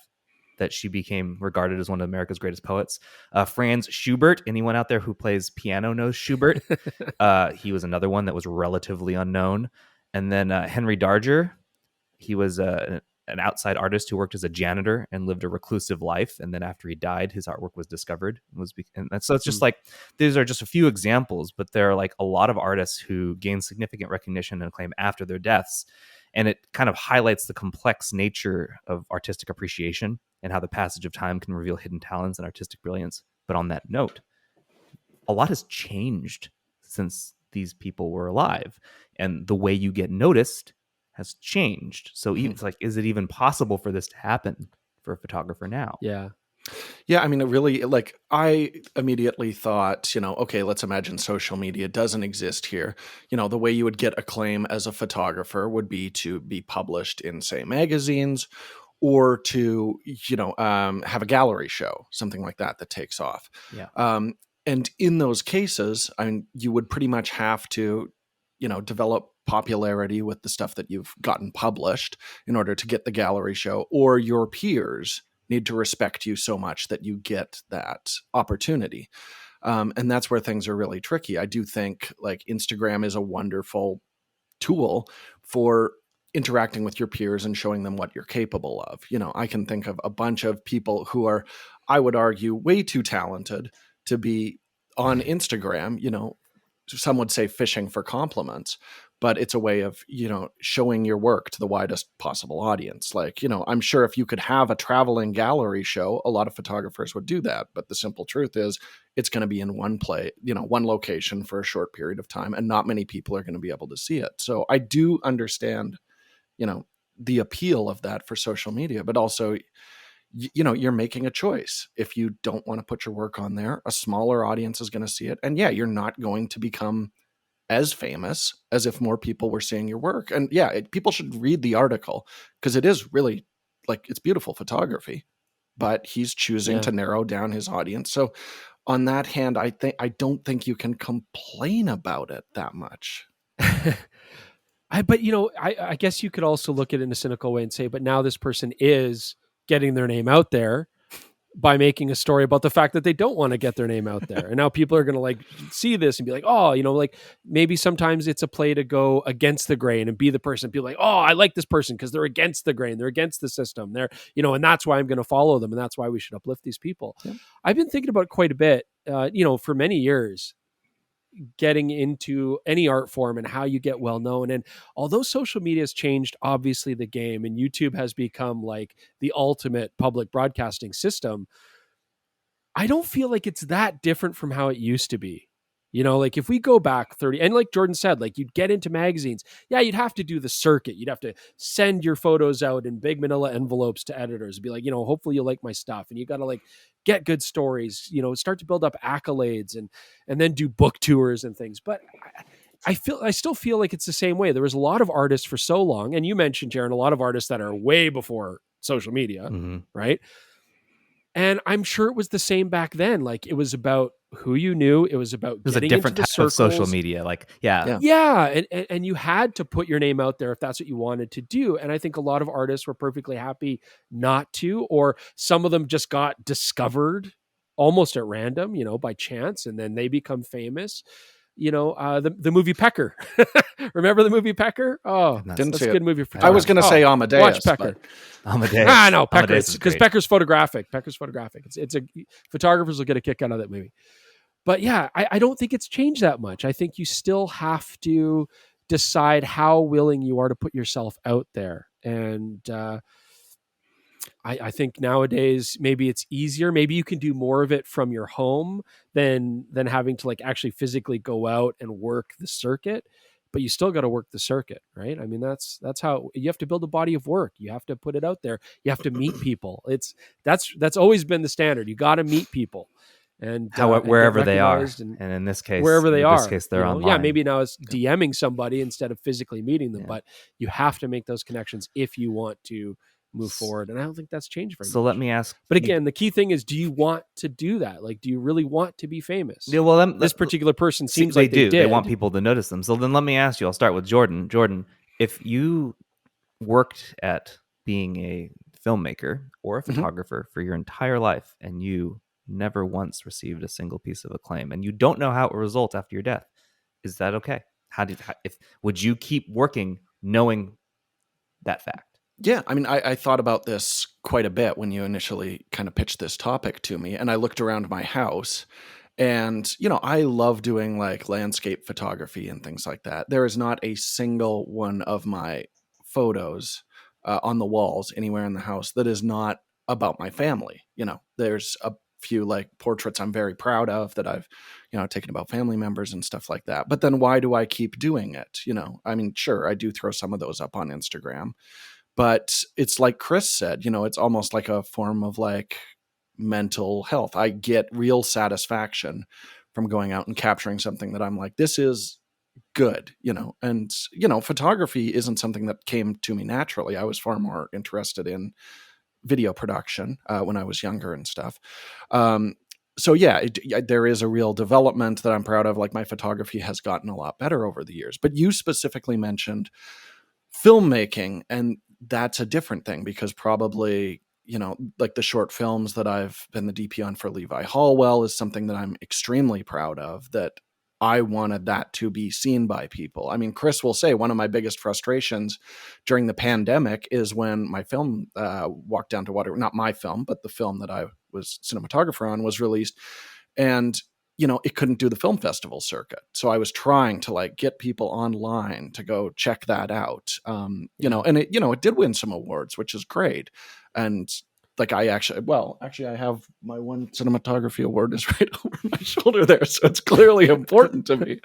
S1: that she became regarded as one of America's greatest poets. Franz Schubert, anyone out there who plays piano knows Schubert. He was another one that was relatively unknown. And then Henry Darger, he was an outside artist who worked as a janitor and lived a reclusive life. And then after he died, his artwork was discovered. And so it's just like, these are just a few examples, but there are like a lot of artists who gain significant recognition and acclaim after their deaths. And it kind of highlights the complex nature of artistic appreciation and how the passage of time can reveal hidden talents and artistic brilliance. But on that note, a lot has changed since these people were alive, and the way you get noticed has changed. So it's like, is it even possible for this to happen for a photographer now?
S2: Yeah.
S3: Yeah, I mean, it really, like, I immediately thought, okay, let's imagine social media doesn't exist here. The way you would get acclaim as a photographer would be to be published in, say, magazines, or to, have a gallery show, something like that takes off.
S1: Yeah.
S3: And in those cases, I mean, you would pretty much have to, develop popularity with the stuff that you've gotten published in order to get the gallery show, or your peers need to respect you so much that you get that opportunity. And that's where things are really tricky. I do think like Instagram is a wonderful tool for interacting with your peers and showing them what you're capable of. I can think of a bunch of people who are, I would argue, way too talented to be on Instagram. Some would say fishing for compliments, but it's a way of, showing your work to the widest possible audience. Like, I'm sure if you could have a traveling gallery show, a lot of photographers would do that. But the simple truth is it's going to be in one location for a short period of time, and not many people are going to be able to see it. So I do understand, the appeal of that for social media, but also, you're making a choice. If you don't want to put your work on there, a smaller audience is going to see it. And yeah, you're not going to become as famous as if more people were seeing your work. And yeah, people should read the article because it is really it's beautiful photography, but he's choosing to narrow down his audience. So on that hand, I don't think you can complain about it that much.
S2: But I guess you could also look at it in a cynical way and say, but now this person is getting their name out there by making a story about the fact that they don't want to get their name out there. And now people are going to see this and be like, oh, maybe sometimes it's a play to go against the grain and be the person. Be like, oh, I like this person because they're against the grain. They're against the system. They're, and that's why I'm going to follow them. And that's why we should uplift these people. Yeah. I've been thinking about quite a bit, for many years, getting into any art form and how you get well known. And although social media has changed, obviously, the game, and YouTube has become like the ultimate public broadcasting system, I don't feel like it's that different from how it used to be. If we go back 30, and like Jordan said, you'd get into magazines. Yeah, you'd have to do the circuit. You'd have to send your photos out in big manila envelopes to editors and be like, hopefully you like my stuff. And you got to get good stories, start to build up accolades and then do book tours and things. But I still feel like it's the same way. There was a lot of artists for so long. And you mentioned, Jaron, a lot of artists that are way before social media, right? And I'm sure it was the same back then. It was about who you knew. It was about
S1: a different type of social media.
S2: Yeah. And you had to put your name out there if that's what you wanted to do. And I think a lot of artists were perfectly happy not to, or some of them just got discovered almost at random, by chance, and then they become famous. The movie Pecker. Remember the movie Pecker? Oh, that's a good movie.
S3: I was going to say Amadeus.
S2: Watch Pecker.
S1: Amadeus.
S2: No, Pecker. Because Pecker's photographic. It's a photographers will get a kick out of that movie. But yeah, I don't think it's changed that much. I think you still have to decide how willing you are to put yourself out there. And I think nowadays maybe it's easier. Maybe you can do more of it from your home than having to actually physically go out and work the circuit. But you still got to work the circuit, right? I mean, that's how you have to build a body of work. You have to put it out there. You have to meet people. That's always been the standard. You got to meet people, and
S1: wherever they are. And in this case,
S2: wherever they are,
S1: they're online.
S2: Yeah, maybe now it's DMing somebody instead of physically meeting them. Yeah. But you have to make those connections if you want to move forward. And I don't think that's changed very much.
S1: So let me ask.
S2: But again, the key thing is, do you want to do that? Do you really want to be famous?
S1: Yeah, well,
S2: this particular person seems like they do.
S1: They want people to notice them. So then let me ask you, I'll start with Jordan. Jordan, if you worked at being a filmmaker or a photographer for your entire life and you never once received a single piece of acclaim and you don't know how it will result after your death, is that okay? Would you keep working knowing that fact?
S3: Yeah, I mean, I thought about this quite a bit when you initially kind of pitched this topic to me, and I looked around my house, and, I love doing landscape photography and things like that. There is not a single one of my photos on the walls anywhere in the house that is not about my family. There's a few portraits I'm very proud of that I've, taken about family members and stuff like that. But then why do I keep doing it? I mean, sure, I do throw some of those up on Instagram. But it's like Chris said, it's almost like a form of mental health. I get real satisfaction from going out and capturing something that I'm like, this is good, and, photography isn't something that came to me naturally. I was far more interested in video production when I was younger and stuff. So yeah, there is a real development that I'm proud of. My photography has gotten a lot better over the years, but you specifically mentioned filmmaking, and that's a different thing because probably like the short films that I've been the DP on for Levi Hallwell is something that I'm extremely proud of, that I wanted that to be seen by people. I mean, Chris will say one of my biggest frustrations during the pandemic is when my film, Walked Down to Water, not my film, but the film that I was cinematographer on, was released. And it couldn't do the film festival circuit. So I was trying to like get people online to go check that out. And it did win some awards, which is great. And like I have my one cinematography award is right over my shoulder there. So it's clearly important to me.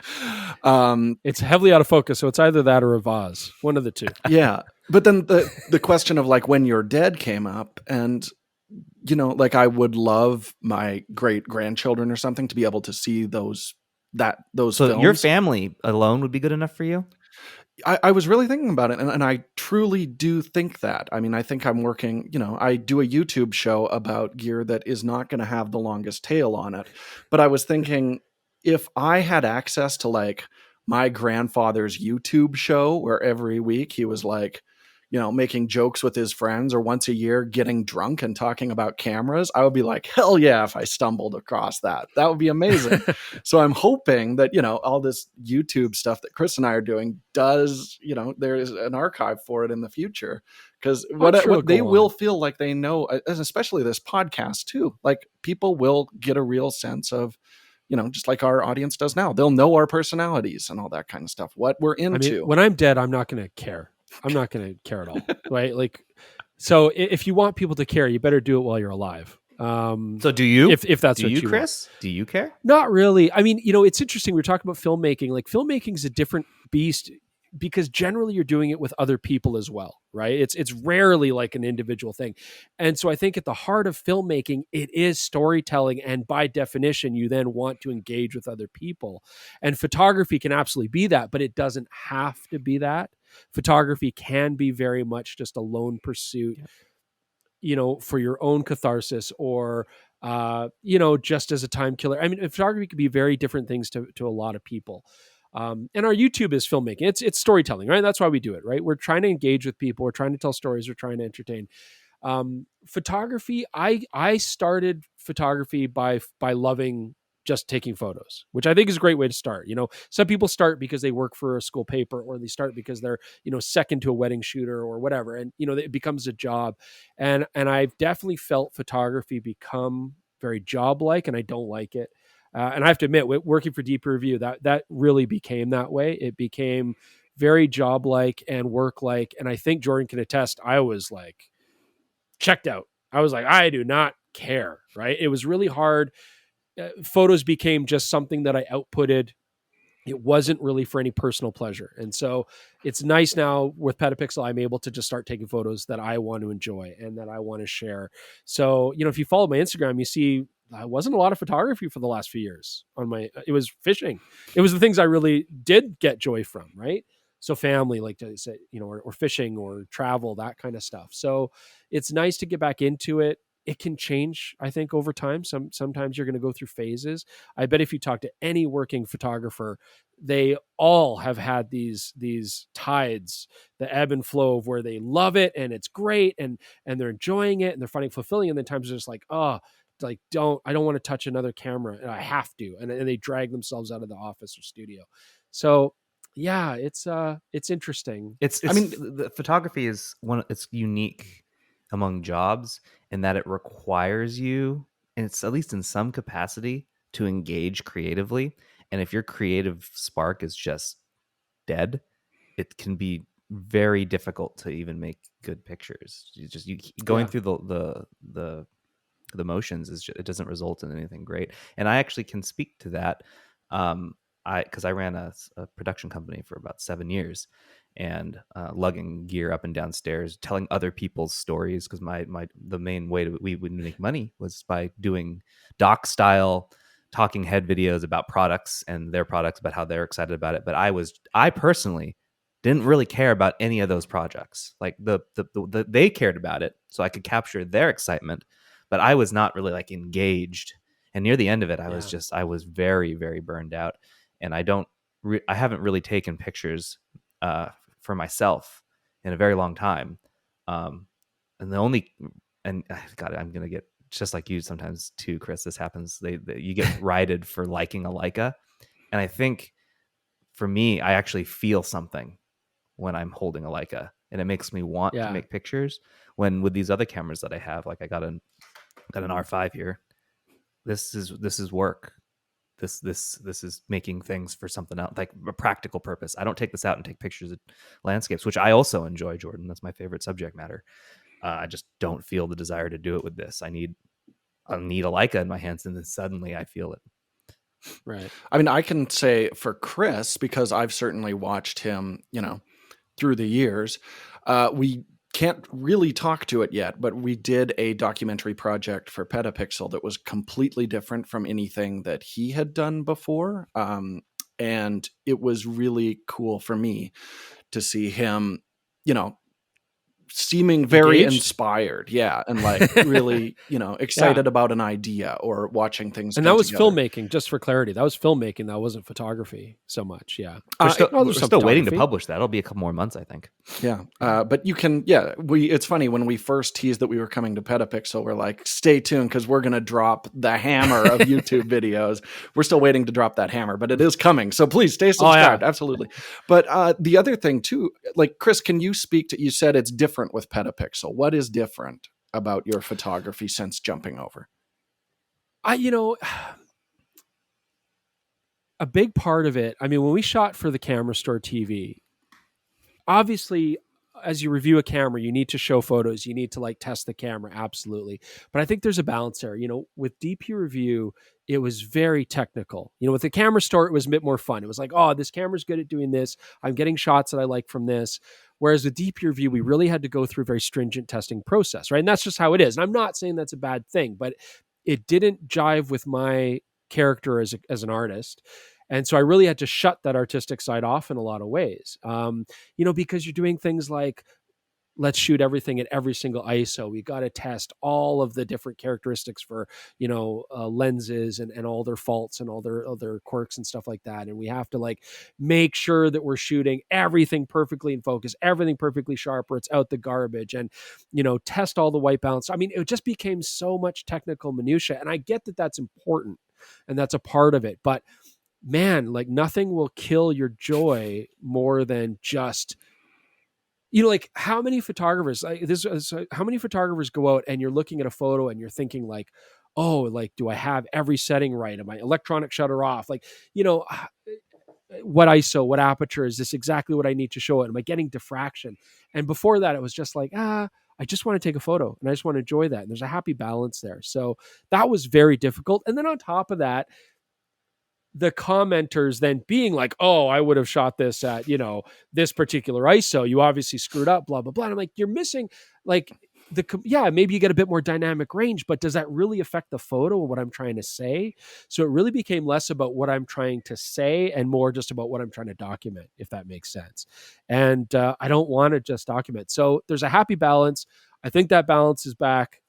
S2: It's heavily out of focus. So it's either that or a vase, one of the two.
S3: Yeah. But then the question of like When You're Dead came up, and like I would love my great grandchildren or something to be able to see those
S1: So
S3: films.
S1: your family alone would be good enough for you?
S3: I was really thinking about it, and I truly do think that. I mean, I think I'm working, I do a YouTube show about gear that is not going to have the longest tail on it. But I was thinking, if I had access to like my grandfather's YouTube show where every week he was like, making jokes with his friends, or once a year getting drunk and talking about cameras, I would be like, hell yeah, if I stumbled across that. That would be amazing. So I'm hoping that, all this YouTube stuff that Chris and I are doing does, there is an archive for it in the future. Because what they will feel like they know, especially this podcast too, like people will get a real sense of, just like our audience does now. They'll know our personalities and all that kind of stuff, what we're into.
S2: I mean, when I'm dead, I'm not going to care. I'm not going to care at all, right? Like, so if you want people to care, you better do it while you're alive.
S1: So do you?
S2: If that's what you
S1: Chris?
S2: want.
S1: Do you care?
S2: Not really. I mean, it's interesting. We're talking about filmmaking. Like, filmmaking is a different beast because generally you're doing it with other people as well, right? It's rarely like an individual thing. And so I think at the heart of filmmaking, it is storytelling. And by definition, you then want to engage with other people. And photography can absolutely be that, but it doesn't have to be that. Photography can be very much just a lone pursuit, for your own catharsis, or, just as a time killer. I mean, photography could be very different things to a lot of people. And our YouTube is filmmaking. It's storytelling, right? That's why we do it, right? We're trying to engage with people. We're trying to tell stories. We're trying to entertain. Photography, I started photography by loving just taking photos, which I think is a great way to start. Some people start because they work for a school paper, or they start because they're, second to a wedding shooter or whatever. And, it becomes a job. And I've definitely felt photography become very job-like, and I don't like it. And I have to admit, working for Deep Review, that really became that way. It became very job-like and work-like. And I think Jordan can attest, I was like checked out. I was like, I do not care, right? It was really hard. Photos became just something that I outputted. It wasn't really for any personal pleasure. And so it's nice now with PetaPixel, I'm able to just start taking photos that I want to enjoy and that I want to share. So, if you follow my Instagram, you see I wasn't a lot of photography for the last few years it was fishing. It was the things I really did get joy from, right? So family, like to say, or fishing or travel, that kind of stuff. So it's nice to get back into it. It can change, I think, over time. Sometimes you're going to go through phases. I bet if you talk to any working photographer, they all have had these tides, the ebb and flow of where they love it and it's great and they're enjoying it and they're finding fulfilling. And then times are just like, I don't want to touch another camera and I have to. And they drag themselves out of the office or studio. So yeah, it's interesting.
S1: I mean, the photography is it's unique among jobs in that it requires you, and it's at least in some capacity, to engage creatively. And if your creative spark is just dead, it can be very difficult to even make good pictures. Going through the motions it doesn't result in anything great. And I actually can speak to that. Because I ran a production company for about 7 years, and lugging gear up and down stairs, telling other people's stories. Because the main way we would make money was by doing doc style talking head videos about products and their products, about how they're excited about it. But I personally didn't really care about any of those projects. Like they cared about it, so I could capture their excitement, but I was not really like engaged. And near the end of it, I was very, very burned out. And I haven't really taken pictures for myself in a very long time. And and God, I'm gonna get just like you sometimes too, Chris. This happens. You get righted for liking a Leica, and I think for me, I actually feel something when I'm holding a Leica, and it makes me want to make pictures. When with these other cameras that I have, like I got an R5 here. This is work. This is making things for something else, like a practical purpose. I don't take this out and take pictures of landscapes, which I also enjoy, Jordan. That's my favorite subject matter. I just don't feel the desire to do it with this. I need a Leica in my hands, and then suddenly I feel it.
S2: Right.
S3: I mean, I can say for Chris, because I've certainly watched him, through the years, we can't really talk to it yet, but we did a documentary project for PetaPixel that was completely different from anything that he had done before. And it was really cool for me to see him, seeming very inspired. Yeah. And like really, excited about an idea or watching things.
S2: And that was filmmaking, just for clarity. That was filmmaking. That wasn't photography so much. Yeah.
S1: We're still waiting to publish that. It'll be a couple more months, I think.
S3: Yeah. But you can, it's funny when we first teased that we were coming to PetaPixel, we're like, stay tuned because we're going to drop the hammer of YouTube videos. We're still waiting to drop that hammer, but it is coming. So please stay subscribed. Absolutely. But the other thing too, like Chris, can you speak to, you said it's different with PetaPixel. What is different about your photography since jumping over?
S2: A big part of it, I mean, when we shot for the Camera Store TV, obviously, as you review a camera, you need to show photos. You need to like test the camera. Absolutely. But I think there's a balance there. With DP Review, it was very technical. With the Camera Store, it was a bit more fun. It was like, oh, this camera's good at doing this. I'm getting shots that I like from this. Whereas with DP Review, we really had to go through a very stringent testing process, right? And that's just how it is. And I'm not saying that's a bad thing, but it didn't jive with my character as an artist. And so I really had to shut that artistic side off in a lot of ways, because you're doing things like, let's shoot everything at every single ISO. We got to test all of the different characteristics for, lenses and all their faults and all their quirks and stuff like that. And we have to like make sure that we're shooting everything perfectly in focus, everything perfectly sharp, or it's out the garbage, and, test all the white balance. I mean, it just became so much technical minutia. And I get that that's important and that's a part of it, but man, like nothing will kill your joy more than just, like how many photographers go out and you're looking at a photo and you're thinking like, oh, like, do I have every setting right? Am I electronic shutter off? Like, what ISO, what aperture, is this exactly what I need to show it? Am I getting diffraction? And before that, it was just like, I just want to take a photo and I just want to enjoy that. And there's a happy balance there. So that was very difficult. And then on top of that, the commenters then being like, oh, I would have shot this at, this particular ISO. You obviously screwed up, blah, blah, blah. And I'm like, you're missing like maybe you get a bit more dynamic range, but does that really affect the photo and what I'm trying to say? So it really became less about what I'm trying to say and more just about what I'm trying to document, if that makes sense. And I don't want to just document. So there's a happy balance. I think that balance is back.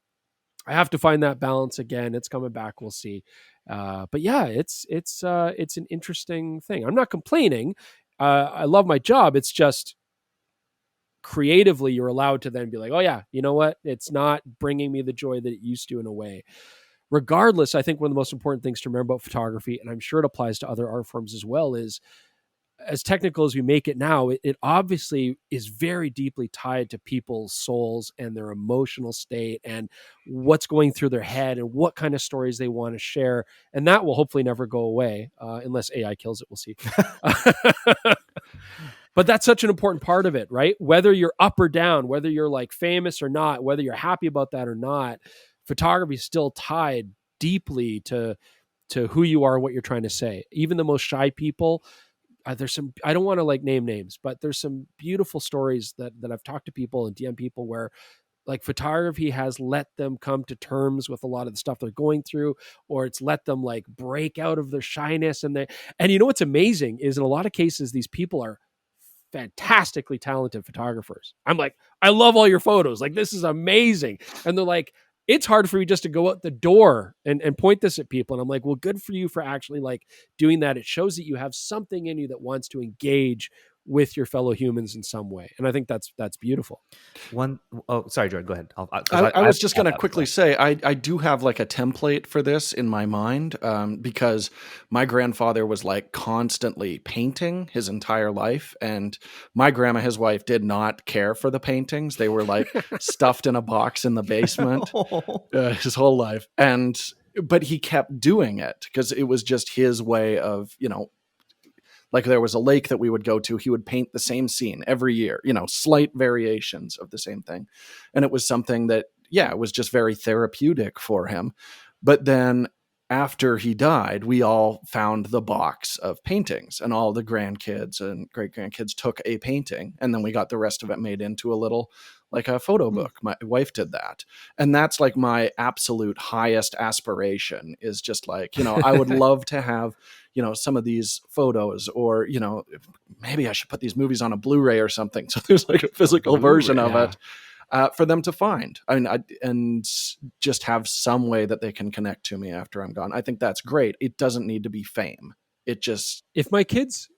S2: I have to find that balance again. It's coming back. We'll see. But yeah, it's an interesting thing. I'm not complaining. I love my job. It's just creatively, you're allowed to then be like, oh yeah, you know what? It's not bringing me the joy that it used to in a way. Regardless, I think one of the most important things to remember about photography, and I'm sure it applies to other art forms as well, is as technical as we make it now, it obviously is very deeply tied to people's souls and their emotional state and what's going through their head and what kind of stories they want to share. And that will hopefully never go away unless AI kills it. We'll see. But that's such an important part of it, right? Whether you're up or down, whether you're like famous or not, whether you're happy about that or not, photography is still tied deeply to who you are and what you're trying to say. Even the most shy people, there's some, I don't want to like name names, but there's some beautiful stories that I've talked to people and DM people where like photography has let them come to terms with a lot of the stuff they're going through, or it's let them like break out of their shyness. And you know, what's amazing is in a lot of cases, these people are fantastically talented photographers. I'm like, I love all your photos. Like, this is amazing. And they're like, it's hard for me just to go out the door and point this at people. And I'm like, well, good for you for actually like doing that. It shows that you have something in you that wants to engage with your fellow humans in some way. And I think that's beautiful.
S1: Sorry, Jordan, go ahead.
S3: I was just going to quickly say, I do have like a template for this in my mind, because my grandfather was like constantly painting his entire life. And my grandma, his wife, did not care for the paintings. They were like stuffed in a box in the basement his whole life. But he kept doing it because it was just his way of, like there was a lake that we would go to. He would paint the same scene every year, slight variations of the same thing. And it was something that, it was just very therapeutic for him. But then after he died, we all found the box of paintings, and all the grandkids and great grandkids took a painting. And then we got the rest of it made into a little, like a photo book. My wife did that. And that's like my absolute highest aspiration, is just like, I would love to have, some of these photos, or, maybe I should put these movies on a Blu-ray or something. So there's like a physical version of it for them to find. And just have some way that they can connect to me after I'm gone. I think that's great. It doesn't need to be fame. It just,
S2: if my kids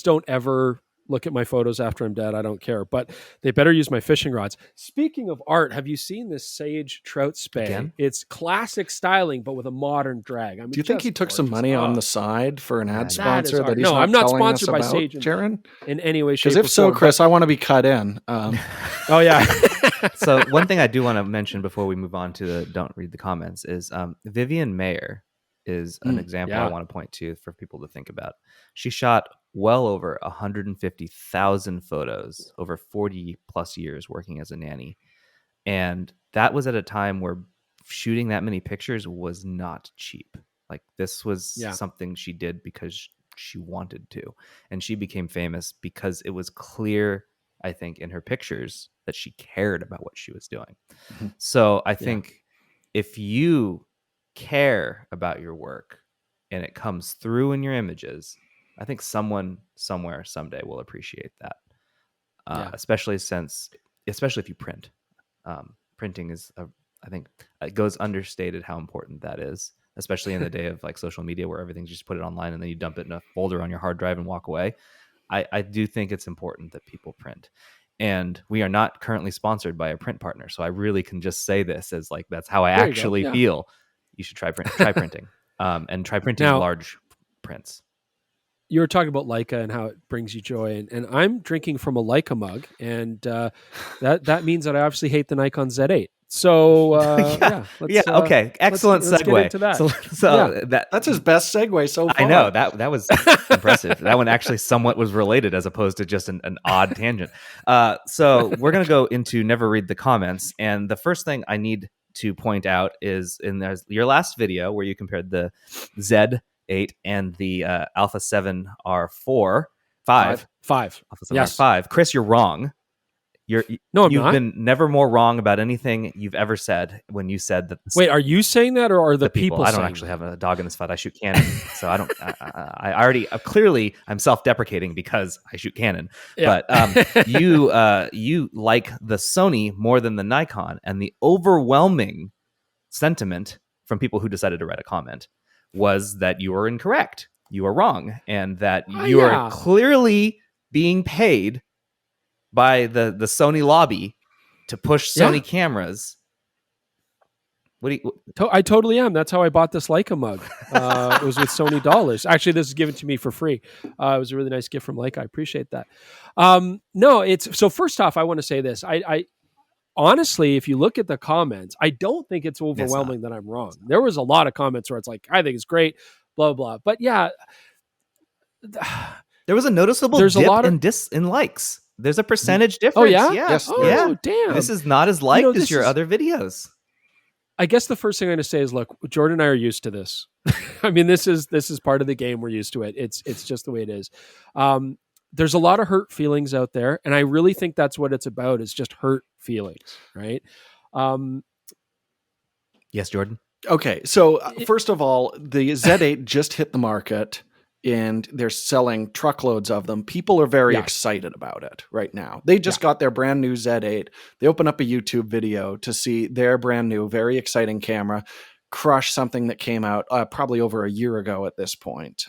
S2: don't ever look at my photos after I'm dead, I don't care, but they better use my fishing rods. Speaking of art, have you seen this Sage trout spay?
S1: Again?
S2: It's classic styling, but with a modern drag.
S3: Do you think he took some money on the side for an ad sponsor that he's
S2: no,
S3: not
S2: I'm not
S3: telling
S2: sponsored
S3: us
S2: by
S3: about,
S2: Sage
S3: Jaron?
S2: in any way, shape,
S3: Because if
S2: or
S3: so,
S2: form,
S3: Chris, I want to be cut in.
S2: Oh yeah.
S1: So one thing I do want to mention before we move on to the don't read the comments is Vivian Mayer is an example I want to point to for people to think about. She shot well over 150,000 photos over 40 plus years working as a nanny. And that was at a time where shooting that many pictures was not cheap. Like this was something she did because she wanted to. And she became famous because it was clear, I think, in her pictures that she cared about what she was doing. Mm-hmm. So I think if you care about your work and it comes through in your images, I think someone somewhere someday will appreciate that. Especially if you print. Printing is, I think it goes understated how important that is, especially in the day of like social media where everything's just put it online and then you dump it in a folder on your hard drive and walk away. I do think it's important that people print. And we are not currently sponsored by a print partner. So I really can just say this as like, that's how I actually feel. You should try printing and try printing large prints.
S2: You were talking about Leica and how it brings you joy, and I'm drinking from a Leica mug, and that means that I obviously hate the Nikon Z8. So
S1: okay, excellent segue.
S2: Let's get into that.
S3: That's his best segue so far.
S1: I know that was impressive. That one actually somewhat was related as opposed to just an odd tangent. So we're gonna go into never read the comments, and the first thing I need to point out is in your last video where you compared the Z8 and the Alpha 7 R4 5.
S2: Alpha 7
S1: R5. Chris, you're wrong. You've been never more wrong about anything you've ever said when you said that.
S2: Wait, are you saying that, or are the people?
S1: I don't actually have a dog in this fight. I shoot Canon, so I don't. I already clearly I'm self-deprecating because I shoot Canon. Yeah. But you like the Sony more than the Nikon, and the overwhelming sentiment from people who decided to write a comment was that you were incorrect, you were wrong, and that you are clearly being paid by the Sony lobby to push Sony cameras.
S2: I totally am. That's how I bought this Leica mug. It was with Sony dollars. Actually, this is given to me for free. It was a really nice gift from Leica. I appreciate that. So first off, I want to say this. I honestly, if you look at the comments, I don't think it's overwhelming that I'm wrong. There was a lot of comments where it's like, I think it's great, blah, blah. But yeah.
S1: There was a noticeable dip in likes. There's a percentage difference.
S2: Oh, yeah?
S3: Yes.
S2: Oh, damn.
S1: This is not as liked as your other videos.
S2: I guess the first thing I'm going to say is, look, Jordan and I are used to this. I mean, this is part of the game. We're used to it. It's just the way it is. There's a lot of hurt feelings out there, and I really think that's what it's about, is just hurt feelings, right?
S1: Yes, Jordan.
S3: Okay, so first of all, the Z8 just hit the market, and they're selling truckloads of them. People are very excited about it right now. They just got their brand new Z8. They open up a YouTube video to see their brand new, very exciting camera crush something that came out probably over a year ago at this point.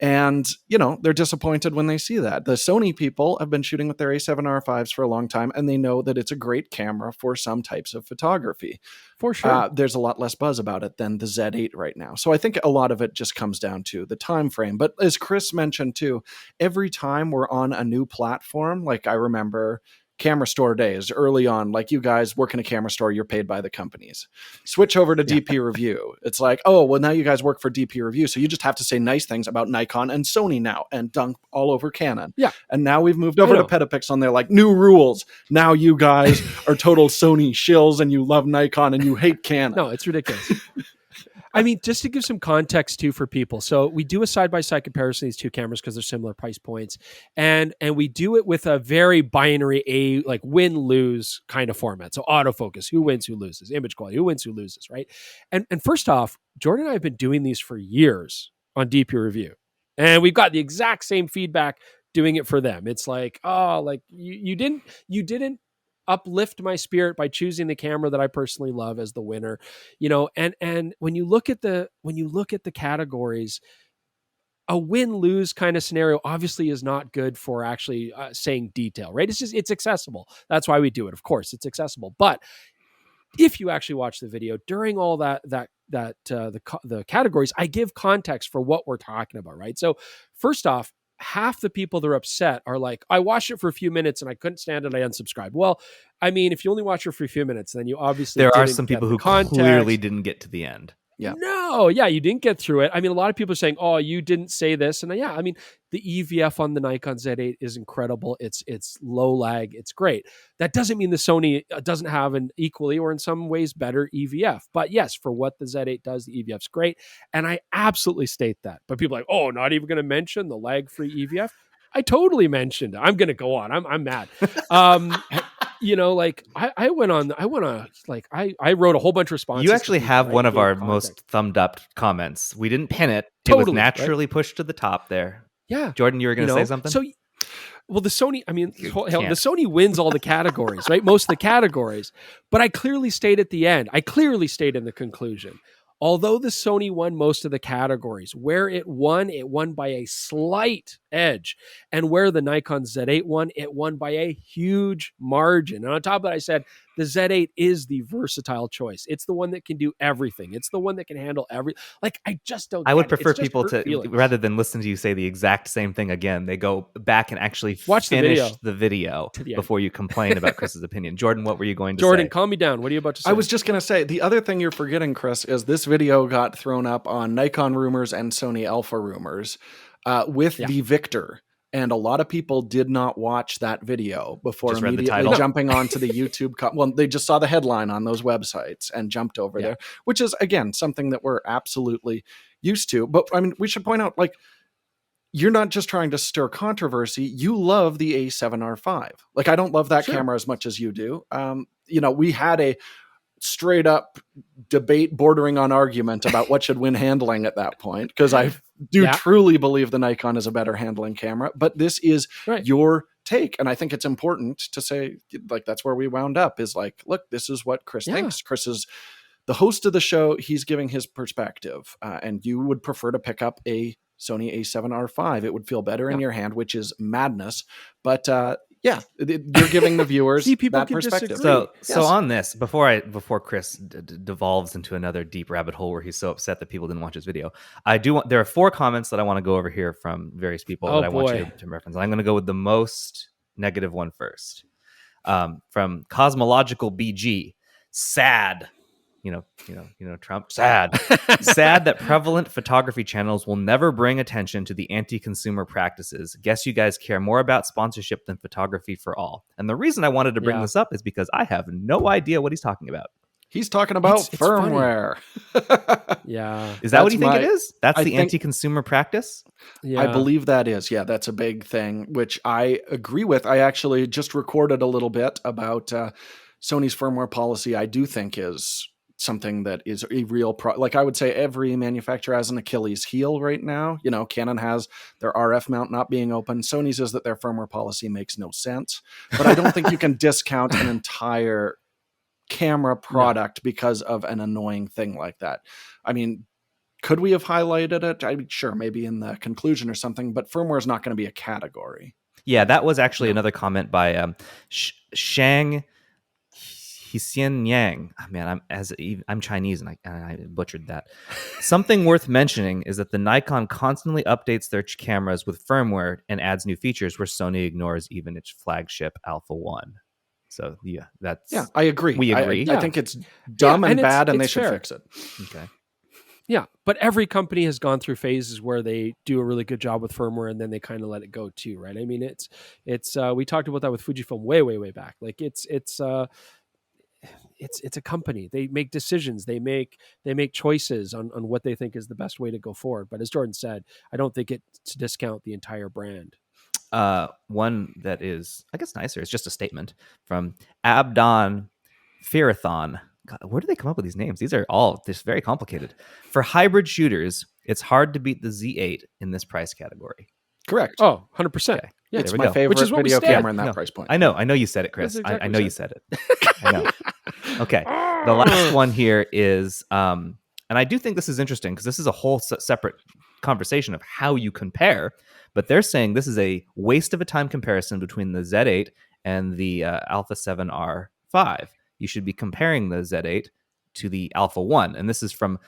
S3: And, they're disappointed when they see that. The Sony people have been shooting with their A7R5s for a long time, and they know that it's a great camera for some types of photography.
S2: For sure.
S3: There's a lot less buzz about it than the Z8 right now. So I think a lot of it just comes down to the time frame. But as Chris mentioned too, every time we're on a new platform, like I remember camera store days early on, like you guys work in a camera store, you're paid by the companies. Switch over to DP Review. It's like, oh, well, now you guys work for DP Review, so you just have to say nice things about Nikon and Sony now and dunk all over Canon.
S2: Yeah.
S3: And now we've moved over to PetaPixel and they're like, new rules. Now you guys are total Sony shills and you love Nikon and you hate Canon.
S2: No, it's ridiculous. I mean, just to give some context too for people. So we do a side-by-side comparison of these two cameras because they're similar price points. And we do it with a very binary like win-lose kind of format. So autofocus, who wins, who loses, image quality, who wins, who loses, right? And first off, Jordan and I have been doing these for years on DP Review. And we've got the exact same feedback doing it for them. It's like, oh, like you didn't uplift my spirit by choosing the camera that I personally love as the winner, and when you look at the categories, a win-lose kind of scenario obviously is not good for actually saying detail, right? It's accessible. That's why we do it. Of course, it's accessible. But if you actually watch the video during all the categories, I give context for what we're talking about, right? So first off, half the people that are upset are like, I watched it for a few minutes and I couldn't stand it. I unsubscribed. Well, I mean, if you only watch it for a few minutes, then you obviously
S1: there are
S2: didn't
S1: some
S2: get
S1: people
S2: the
S1: who
S2: context.
S1: clearly didn't get to the end.
S3: Yeah.
S2: No, yeah, you didn't get through it. I mean, a lot of people are saying, oh, you didn't say this. And yeah, I mean, the EVF on the Nikon Z8 is incredible. It's low lag. It's great. That doesn't mean the Sony doesn't have an equally or in some ways better EVF. But yes, for what the Z8 does, the EVF's great. And I absolutely state that. But people are like, oh, not even going to mention the lag-free EVF? I totally mentioned it. I'm going to go on. I'm mad. Like I wrote a whole bunch of responses.
S1: You actually have one of our
S2: context.
S1: most thumbed up comments. We didn't pin it.
S2: Totally,
S1: it was naturally pushed to the top there.
S2: Yeah.
S1: Jordan, you were going to say something?
S2: So, well, the Sony, I mean, the Sony wins all the categories, right? Most of the categories. But I clearly state at the end, I clearly state in the conclusion, although the Sony won most of the categories, where it won by a slight edge. And where the Nikon Z8 won, it won by a huge margin. And on top of that, I said, the Z8 is the versatile choice. It's the one that can do everything. It's the one that can handle like, I just don't.
S1: I would prefer people to, rather than listen to you say the exact same thing again, they go back and actually finish the video before you complain about Chris's opinion. Jordan, what were you going to say?
S2: Jordan, calm me down. What are you about to say?
S3: I was just going to say, the other thing you're forgetting, Chris, is this video got thrown up on Nikon Rumors and Sony Alpha Rumors with the Victor. And a lot of people did not watch that video before
S1: just
S3: immediately jumping onto the YouTube. Well, they just saw the headline on those websites and jumped over there, which is, again, something that we're absolutely used to. But I mean, we should point out, like, you're not just trying to stir controversy. You love the A7R5. Like, I don't love that camera as much as you do. We had a straight up debate bordering on argument about what should win handling at that point, because I do truly believe the Nikon is a better handling camera, but this is your take. And I think it's important to say, like, that's where we wound up, is like, look, this is what Chris thinks. Chris is the host of the show. He's giving his perspective, and you would prefer to pick up a Sony A7R5. It would feel better in your hand, which is madness. But you're giving the viewers that perspective.
S1: So on this, before Chris devolves into another deep rabbit hole where he's so upset that people didn't watch his video, there are 4 comments that I want to go over here from various people that I want you to reference. I'm going to go with the most negative one first. From Cosmological BG, sad. Trump, sad that prevalent photography channels will never bring attention to the anti-consumer practices. Guess you guys care more about sponsorship than photography for all. And the reason I wanted to bring this up is because I have no idea what he's talking about.
S3: He's talking about firmware.
S1: Is that what you think it is? That's the anti-consumer practice?
S3: Yeah. I believe that is. Yeah, that's a big thing, which I agree with. I actually just recorded a little bit about Sony's firmware policy. I do think is something that is a real like, I would say every manufacturer has an Achilles heel right now. Canon has their RF mount not being open. Sony's is that their firmware policy makes no sense. But I don't think you can discount an entire camera product because of an annoying thing like that. I mean, Could we have highlighted it? I mean, sure, maybe in the conclusion or something, but firmware is not going to be a category.
S1: Yeah, that was actually another comment by Shang Hsian Yang. Oh, man, I'm Chinese and I butchered that. Something worth mentioning is that the Nikon constantly updates their cameras with firmware and adds new features where Sony ignores even its flagship Alpha 1. So yeah,
S3: I agree.
S1: We agree.
S3: I think it's dumb and bad, and they should
S2: fair.
S3: fix it.
S1: Okay.
S2: Yeah, but every company has gone through phases where they do a really good job with firmware and then they kind of let it go too, right? I mean, it's we talked about that with Fujifilm way back. Like it's a company. They make decisions. They make choices on what they think is the best way to go forward. But as Jordan said, I don't think it's to discount the entire brand.
S1: One that is, I guess, nicer. It's just a statement from Abdon Firathon. God, where do they come up with these names? These are all just very complicated. For hybrid shooters, it's hard to beat the Z8 in this price category.
S3: Correct.
S2: Oh, 100%.
S1: Okay.
S2: Yeah,
S3: it's my favorite video camera in that price point.
S1: I know you said it, Chris.
S2: Exactly
S1: I know you said it. I know. Okay. The last one here is, and I do think this is interesting because this is a whole separate conversation of how you compare, but they're saying this is a waste of a time comparison between the Z8 and the Alpha 7R5. You should be comparing the Z8 to the Alpha 1. And this is from,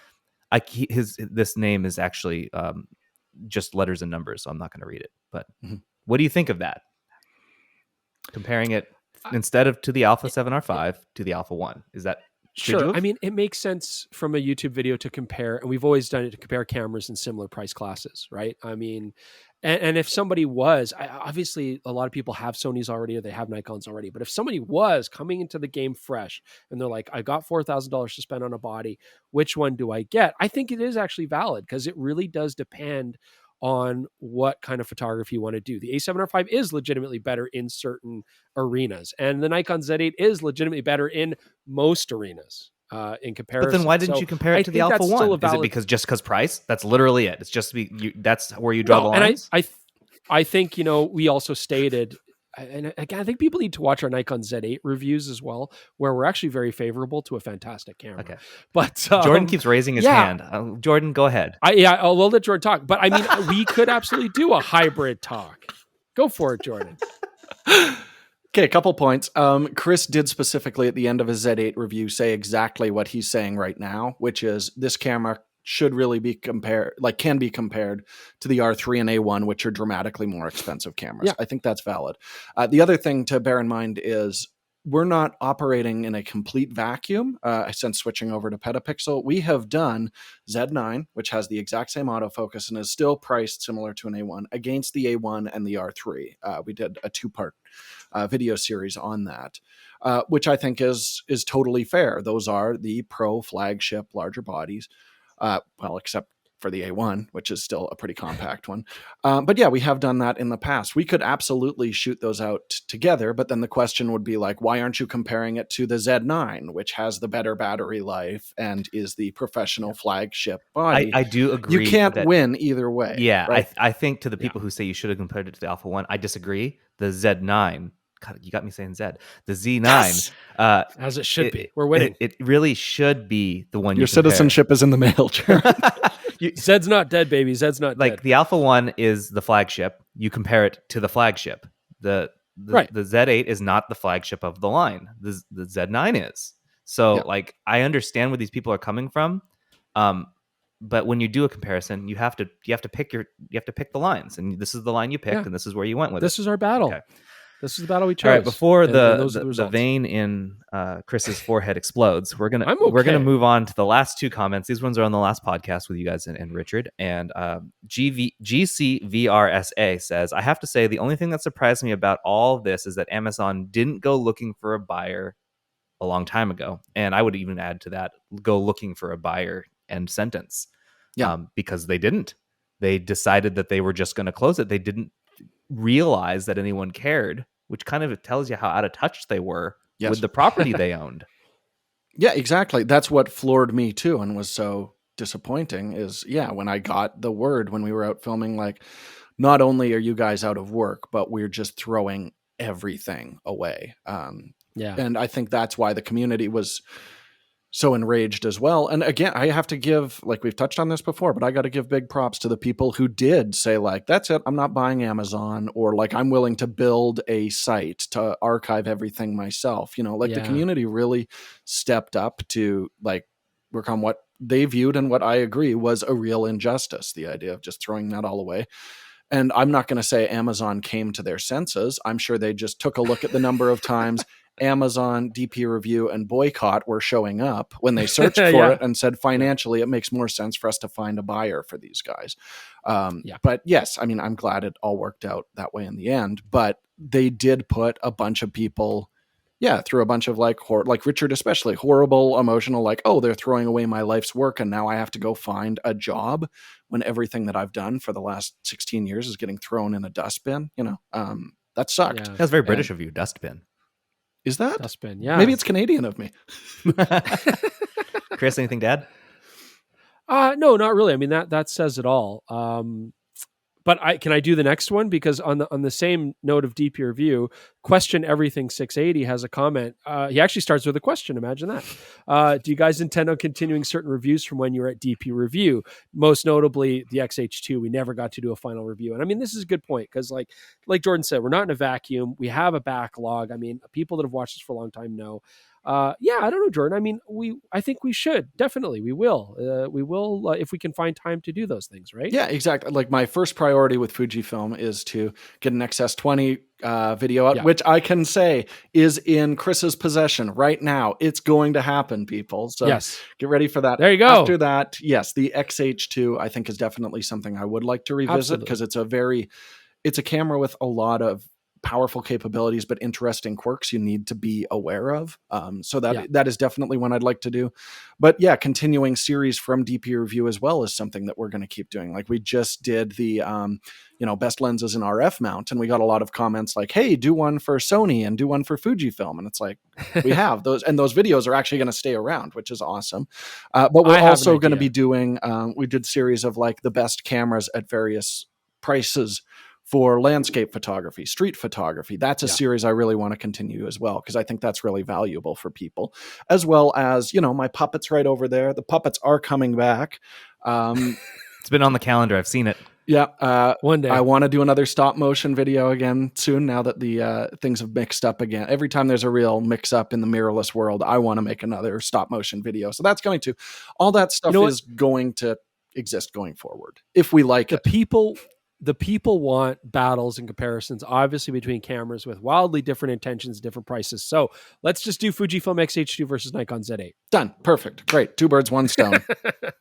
S1: this name is actually just letters and numbers, so I'm not going to read it. But what do you think of that? Comparing it instead of to the Alpha 7R5 to the Alpha 1. Is that
S2: sure? I mean, it makes sense from a YouTube video to compare, and we've always done it to compare cameras in similar price classes, right? I mean, and if somebody was, obviously a lot of people have Sonys already or they have Nikons already, but if somebody was coming into the game fresh and they're like, I got $4,000 to spend on a body, which one do I get? I think it is actually valid because it really does depend on what kind of photography you want to do. The A7R5 is legitimately better in certain arenas, and the Nikon Z8 is legitimately better in most arenas in comparison.
S1: But then why didn't you compare it to the Alpha 1? Is it because price? That's literally it. It's just that's where you draw the lines?
S2: And I think, we also stated, and again, I think people need to watch our Nikon Z8 reviews as well, where we're actually very favorable to a fantastic camera.
S1: Okay.
S2: But
S1: Jordan keeps raising his hand. Jordan, go ahead.
S2: I'll let Jordan talk. But I mean, we could absolutely do a hybrid talk. Go for it, Jordan.
S3: Okay, a couple points. Chris did specifically at the end of his Z8 review say exactly what he's saying right now, which is this camera should really be can be compared to the R3 and A1, which are dramatically more expensive cameras.
S2: Yeah.
S3: I think that's valid. The other thing to bear in mind is we're not operating in a complete vacuum. Since switching over to PetaPixel, we have done Z9, which has the exact same autofocus and is still priced similar to an A1, against the A1 and the R3. We did a 2-part video series on that, which I think is totally fair. Those are the pro flagship larger bodies. Well, except for the A1, which is still a pretty compact one. But yeah, we have done that in the past. We could absolutely shoot those out together, but then the question would be like, why aren't you comparing it to the Z9, which has the better battery life and is the professional flagship body?
S1: I do agree.
S3: You can't win either way.
S1: Yeah,
S3: right?
S1: I think to the people who say you should have compared it to the Alpha 1, I disagree. The Z9, God, you got me saying Z. The Z9,
S2: yes! As it should be. We're winning.
S1: It really should be the one.
S3: Your citizenship is in the mail, Jaron.
S2: Zed's not dead, baby. Zed's not
S1: like
S2: dead.
S1: The Alpha 1 is the flagship. You compare it to the flagship. The Z8 is not the flagship of the line. The Z9 is. So I understand where these people are coming from. But when you do a comparison, you have to pick the lines, and this is the line you picked, and this is where you went with.
S2: This is our battle. Okay. This is the battle we chose.
S1: All right, before the vein in Chris's forehead explodes, we're gonna move on to the last two comments. These ones are on the last podcast with you guys and Richard. And GCVRSA says, I have to say the only thing that surprised me about all this is that Amazon didn't go looking for a buyer a long time ago, and I would even add to that, go looking for a buyer end sentence. Because they didn't. They decided that they were just going to close it. They didn't realize that anyone cared, which kind of tells you how out of touch they were with the property they owned.
S3: Yeah, exactly. That's what floored me too and was so disappointing is, when I got the word when we were out filming, like, not only are you guys out of work, but we're just throwing everything away. And I think that's why the community was so enraged as well. And again, I have to give, like we've touched on this before, but I got to give big props to the people who did say like, that's it, I'm not buying Amazon, or like I'm willing to build a site to archive everything myself. You know, like the community really stepped up to like work on what they viewed and what I agree was a real injustice, the idea of just throwing that all away. And I'm not going to say Amazon came to their senses. I'm sure they just took a look at the number of times Amazon, DP Review, and Boycott were showing up when they searched for it and said, financially, it makes more sense for us to find a buyer for these guys. But yes, I mean, I'm glad it all worked out that way in the end. But they did put a bunch of people, through a bunch of like Richard, especially horrible, emotional, like, oh, they're throwing away my life's work and now I have to go find a job when everything that I've done for the last 16 years is getting thrown in a dustbin. You know, that sucked.
S1: That's very British of you, dustbin.
S3: Is that?
S2: Dustbin, yeah.
S3: Maybe it's Canadian of me.
S1: Chris, anything to add?
S2: No, not really. I mean, that says it all. But can I do the next one? Because on the same note of DP Review, Question Everything 680 has a comment. He actually starts with a question. Imagine that. Do you guys intend on continuing certain reviews from when you were at DP Review? Most notably, the XH2. We never got to do a final review. And I mean, this is a good point because like Jordan said, we're not in a vacuum. We have a backlog. I mean, people that have watched this for a long time know. I don't know, Jordan. I mean, I think we should definitely. We will if we can find time to do those things, right?
S3: Yeah, exactly. Like my first priority with Fujifilm is to get an XS20 video out, which I can say is in Chris's possession right now. It's going to happen, people. So get ready for that.
S2: There you go.
S3: After that, yes, the XH2 I think is definitely something I would like to revisit because it's a camera with a lot of powerful capabilities, but interesting quirks you need to be aware of. So that is definitely one I'd like to do. But yeah, continuing series from DP Review as well is something that we're going to keep doing. Like we just did the, best lenses in RF mount, and we got a lot of comments like, hey, do one for Sony and do one for Fujifilm. And it's like, we have those, and those videos are actually going to stay around, which is awesome. But we're also going to be doing, we did series of like the best cameras at various prices for landscape photography, street photography. That's a series I really want to continue as well, because I think that's really valuable for people, as well as, my puppets right over there. The puppets are coming back.
S1: It's been on the calendar. I've seen it.
S3: Yeah.
S2: One day.
S3: I want to do another stop motion video again soon, now that the things have mixed up again. Every time there's a real mix up in the mirrorless world, I want to make another stop motion video. So that's going to, all that stuff is going to exist going forward if we like it.
S2: The people want battles and comparisons, obviously, between cameras with wildly different intentions, different prices. So let's just do Fujifilm X-H2 versus Nikon Z8.
S3: Done. Perfect. Great. 2 birds, 1 stone.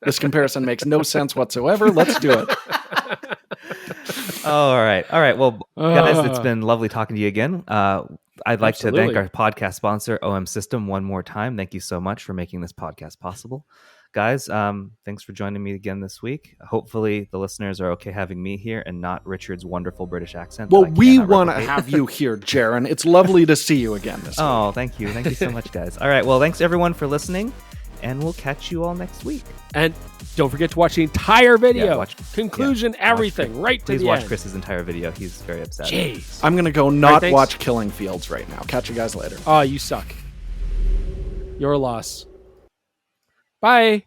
S3: This comparison makes no sense whatsoever. Let's do it.
S1: All right. Well, guys, it's been lovely talking to you again. I'd like to thank our podcast sponsor, OM System, one more time. Thank you so much for making this podcast possible. Guys, thanks for joining me again this week. Hopefully the listeners are okay having me here and not Richard's wonderful British accent.
S3: Well, we want to have you here, Jaron. It's lovely to see you again this week.
S1: Oh, thank you. Thank you so much, guys. All right. Well, thanks everyone for listening, and we'll catch you all next week.
S2: And don't forget to watch the entire video. Conclusion, everything, right to the end.
S1: Please watch Chris's entire video. He's very upset.
S2: Jeez.
S3: I'm going to go watch Killing Fields right now. Catch you guys later.
S2: Oh, you suck. You're a loss. Bye.